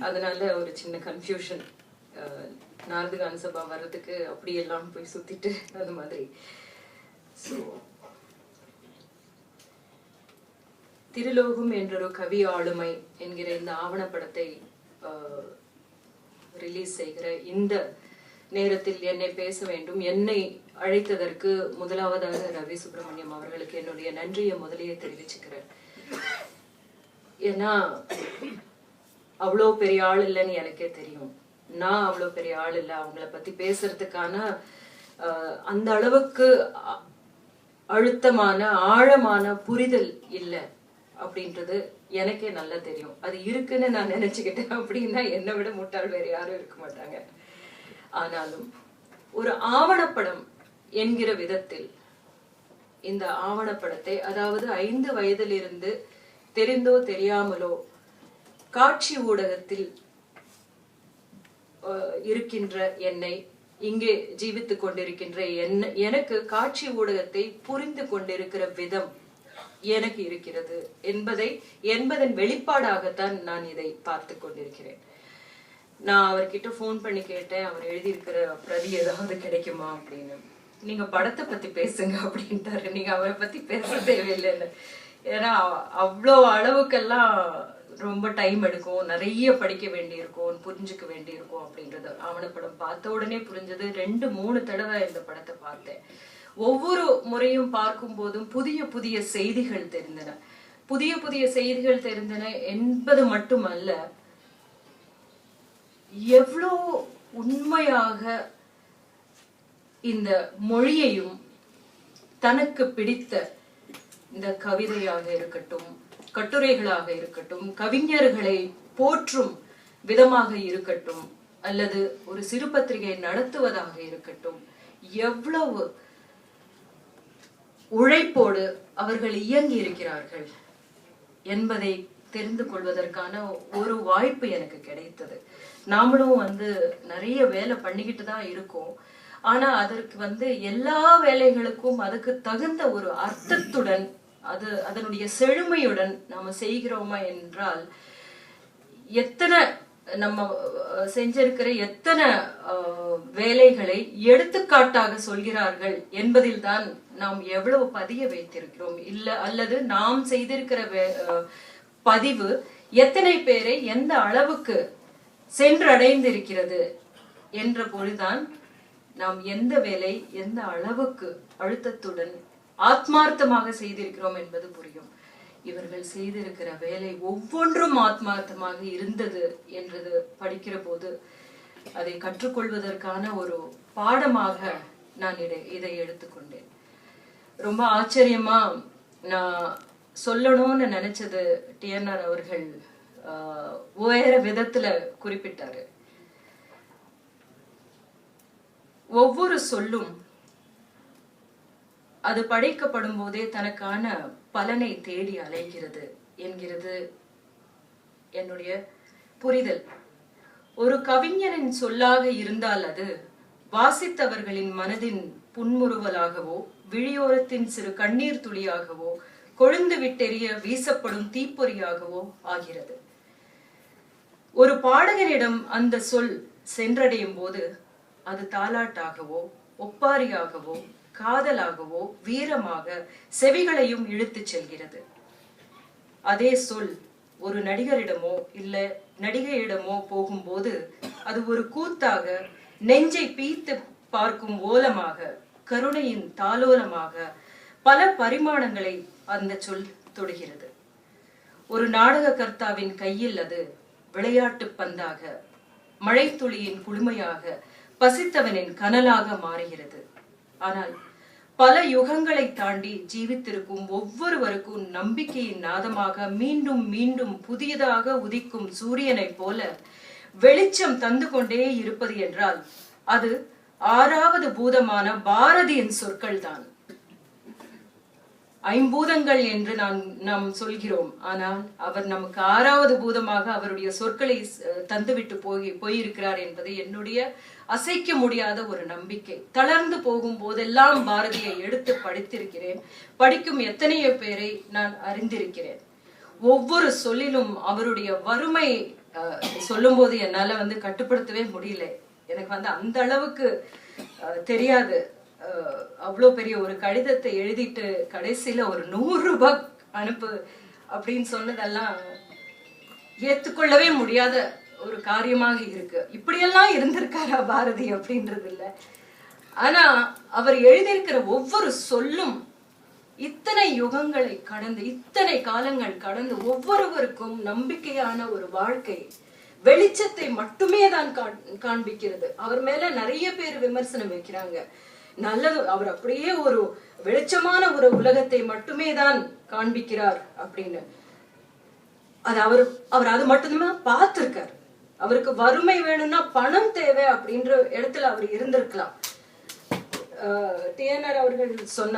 [SPEAKER 4] அதனால ஒரு சின்ன கன்ஃபியூஷன். நாரதகான சபா வர்றதுக்கு அப்படியெல்லாம் போய் சுத்திட்டு அந்த மாதிரி. திருலோகம் என்றொரு கவி ஆளுமை என்கிற இந்த ஆவணப்படத்தை ரிலீஸ் செய்கிற இந்த நேரத்தில் என்னை பேச வேண்டும். என்னை அழைத்ததற்கு முதலாவதாக ரவி சுப்பிரமணியம் அவர்களுக்கு என்னுடைய நன்றியை முதலையே தெரிவிச்சுக்கிறேன். ஏன்னா அவ்வளோ பெரிய ஆள் இல்லைன்னு எனக்கே தெரியும். நான் அவ்வளோ பெரிய ஆள் இல்லை அவங்கள பத்தி பேசுறதுக்கான அந்த அளவுக்கு அழுத்தமான ஆழமான புரிதல் இல்லை அப்படின்றது எனக்கே நல்லா தெரியும். அது இருக்குன்னு நான் நினைச்சுக்கிட்டேன் அப்படின்னா என்னை விட முட்டாள் வேற யாரும் இருக்க மாட்டாங்க. ஆனாலும் ஒரு ஆவணப்படம் என்கிற விதத்தில் இந்த ஆவணப்படத்தை, அதாவது 5 வயதிலிருந்து தெரிந்தோ தெரியாமலோ காட்சி ஊடகத்தில் இருக்கின்ற என்னை, இங்கே ஜீவித்துக் கொண்டிருக்கின்ற எனக்கு காட்சி ஊடகத்தை புரிந்து கொண்டிருக்கிற விதம் எனக்கு இருக்கிறது என்பதன் வெளிப்பாடாகத்தான் நான் இதை பார்த்து கொண்டிருக்கிறேன். நான் அவர்கிட்ட போன் பண்ணி கேட்டேன், அவர் எழுதியிருக்கிற பிரதி ஏதாவது கிடைக்குமா அப்படின்னு. நீங்க படத்தை பத்தி பேசுங்க அப்படின்ட்டாரு. நீங்க அவரை பத்தி பேச தேவையில்லைன்னு. ஏன்னா அவ்வளோ அளவுக்கெல்லாம் ரொம்ப டைம் எடுக்கும், நிறைய படிக்க வேண்டியிருக்கும், புரிஞ்சுக்க வேண்டியிருக்கும் அப்படின்றது ஆவணப்படம் பார்த்த உடனே புரிஞ்சது. 2-3 தடவை இந்த படத்தை பார்த்தேன். ஒவ்வொரு முறையும் பார்க்கும் போதும் புதிய புதிய செய்திகள் தெரிந்தன. புதிய புதிய செய்திகள் தெரிந்தன என்பது மட்டுமல்ல, எவ்வளோ உண்மையாக இந்த மொழியையும் தனக்கு பிடித்த இந்த கவிதையாக இருக்கட்டும், கட்டுரைகளாக இருக்கட்டும், கவிஞர்களை போற்றும் விதமாக இருக்கட்டும், அல்லது ஒரு சிறு பத்திரிகை நடத்துவதாக இருக்கட்டும், எவ்வளவு உழைப்போடு அவர்கள் இயங்கி இருக்கிறார்கள் என்பதை தெரிந்து கொள்வதற்கான ஒரு வாய்ப்பு எனக்கு கிடைத்தது. நாமளும் நிறைய வேலை பண்ணிக்கிட்டு தான் இருக்கோம். ஆனா அதற்கு எல்லா வேலைகளுக்கும் அதுக்கு தகுந்த ஒரு அர்த்தத்துடன், அதனுடைய செழுமையுடன் நாம செய்கிறோமா என்றால், எத்தனை நம்ம செஞ்சிருக்கிற எத்தனை வேலைகளை எடுத்துக்காட்டாக சொல்கிறார்கள் என்பதில் தான் நாம் எவ்வளவு பதிய வைத்திருக்கிறோம், அல்லது நாம் செய்திருக்கிற பதிவு எத்தனை பேரை எந்த அளவுக்கு சென்றடைந்திருக்கிறது என்ற பொழுதுதான் நாம் எந்த வேலை எந்த அளவுக்கு அழுத்தத்துடன் ஆத்மார்த்தமாக செய்திருக்கிறோம் என்பது புரியும். இவர்கள் செய்திருக்கிற வேலை ஒவ்வொன்றும் ஆத்மார்த்தமாக இருந்தது என்றது படிக்கிற போது அதை கற்றுக்கொள்வதற்கான ஒரு பாடமாக நான் இதை எடுத்துக்கொண்டேன். ரொம்ப ஆச்சரியமா நான் சொல்லணும்னு நினைச்சது டிஎன்ஆர் அவர்கள் வேற விதத்துல குறிப்பிட்டாரு. ஒவ்வொரு சொல்லும் அது படைக்கப்படும் போதே தனக்கான பலனை தேடி அலைகிறது என்கிறது என்னுடைய புரிதல். ஒரு கவிஞனின் சொல்லாக இருந்தால் அது வாசித்தவர்களின் மனதின் புன்முறுவலாகவோ விழியோரத்தின் சிறு கண்ணீர் துளியாகவோ கொழுந்து விட்டெறிய வீசப்படும் தீப்பொறியாகவோ ஆகிறது. ஒரு பாடகனிடம் அந்த சொல் சென்றடையும் போது அது தாலாட்டாகவோ ஒப்பாரியாகவோ காதலாகவோ வீரமாக செவிகளையும் இழுத்துச் செல்கிறது. அதே சொல் ஒரு நடிகரிடமோ இல்ல நடிகையிடமோ போகும்போது அது ஒரு கூத்தாக, நெஞ்சை பீத்து பார்க்கும் ஓலமாக, கருணையின் தாலோலமாக பல பரிமாணங்களை அந்த சொல் தொடுகிறது. ஒரு நாடக கர்த்தாவின் கையில் அது விளையாட்டு பந்தாக, மழைத்துளியின் குளுமையாக, பசித்தவனின் கனலாக மாறுகிறது. ஆனால் பல யுகங்களை தாண்டி ஜீவித்திருக்கும் ஒவ்வொருவருக்கும் நம்பிக்கையின் நாதமாக மீண்டும் மீண்டும் புதியதாக உதிக்கும் சூரியனை போல வெளிச்சம் தந்து கொண்டே இருப்பது என்றால் அது 6வது பூதமான பாரதியின் சொற்கள் தான். ஐம்பூதங்கள் என்று நாம் சொல்கிறோம், ஆனால் அவர் நமக்கு 6வது பூதமாக அவருடைய சொற்களை தந்துவிட்டு போயிருக்கிறார் என்பது என்னுடைய அசைக்க முடியாத ஒரு நம்பிக்கை. தளர்ந்து போகும் போதெல்லாம் பாரதியை எடுத்து படித்திருக்கிறேன். படிக்கும் எத்தனையோ பேரை நான் அறிந்திருக்கிறேன். ஒவ்வொரு சொல்லிலும் அவருடைய வறுமை சொல்லும் போது என்னால கட்டுப்படுத்தவே முடியல. எனக்கு அந்த அளவுக்கு தெரியாது. அவ்வளோ பெரிய ஒரு கடிதத்தை எழுதிட்டு கடைசியில ஒரு 100 ரூபாய் அனுப்பு அப்படின்னு சொன்னதெல்லாம் ஏத்துக்கொள்ளவே முடியாத ஒரு காரியமாக இருக்கு. இப்படியெல்லாம் இருந்திருக்காரா பாரதி அப்படின்றது இல்ல. ஆனா அவர் எழுதியிருக்கிற ஒவ்வொரு சொல்லும் இத்தனை யுகங்களை கடந்து, இத்தனை காலங்கள் கடந்து ஒவ்வொருவருக்கும் நம்பிக்கையான ஒரு வாழ்க்கை வெளிச்சத்தை மட்டுமே தான் காண்பிக்கிறது. அவர் மேல நிறைய பேர் விமர்சனம் வைக்கிறாங்க. நல்லது, அவர் அப்படியே ஒரு வெளிச்சமான ஒரு உலகத்தை மட்டுமே தான் காண்பிக்கிறார் அப்படின்னு. அது அவர் அது மட்டும்தான் பார்த்திருக்காரு. அவருக்கு வறுமை வேணும்னா பணம் தேவை அப்படின்ற இடத்துல அவர் இருந்திருக்கலாம். டிஎன்ஆர் அவர்கள் சொன்னார்,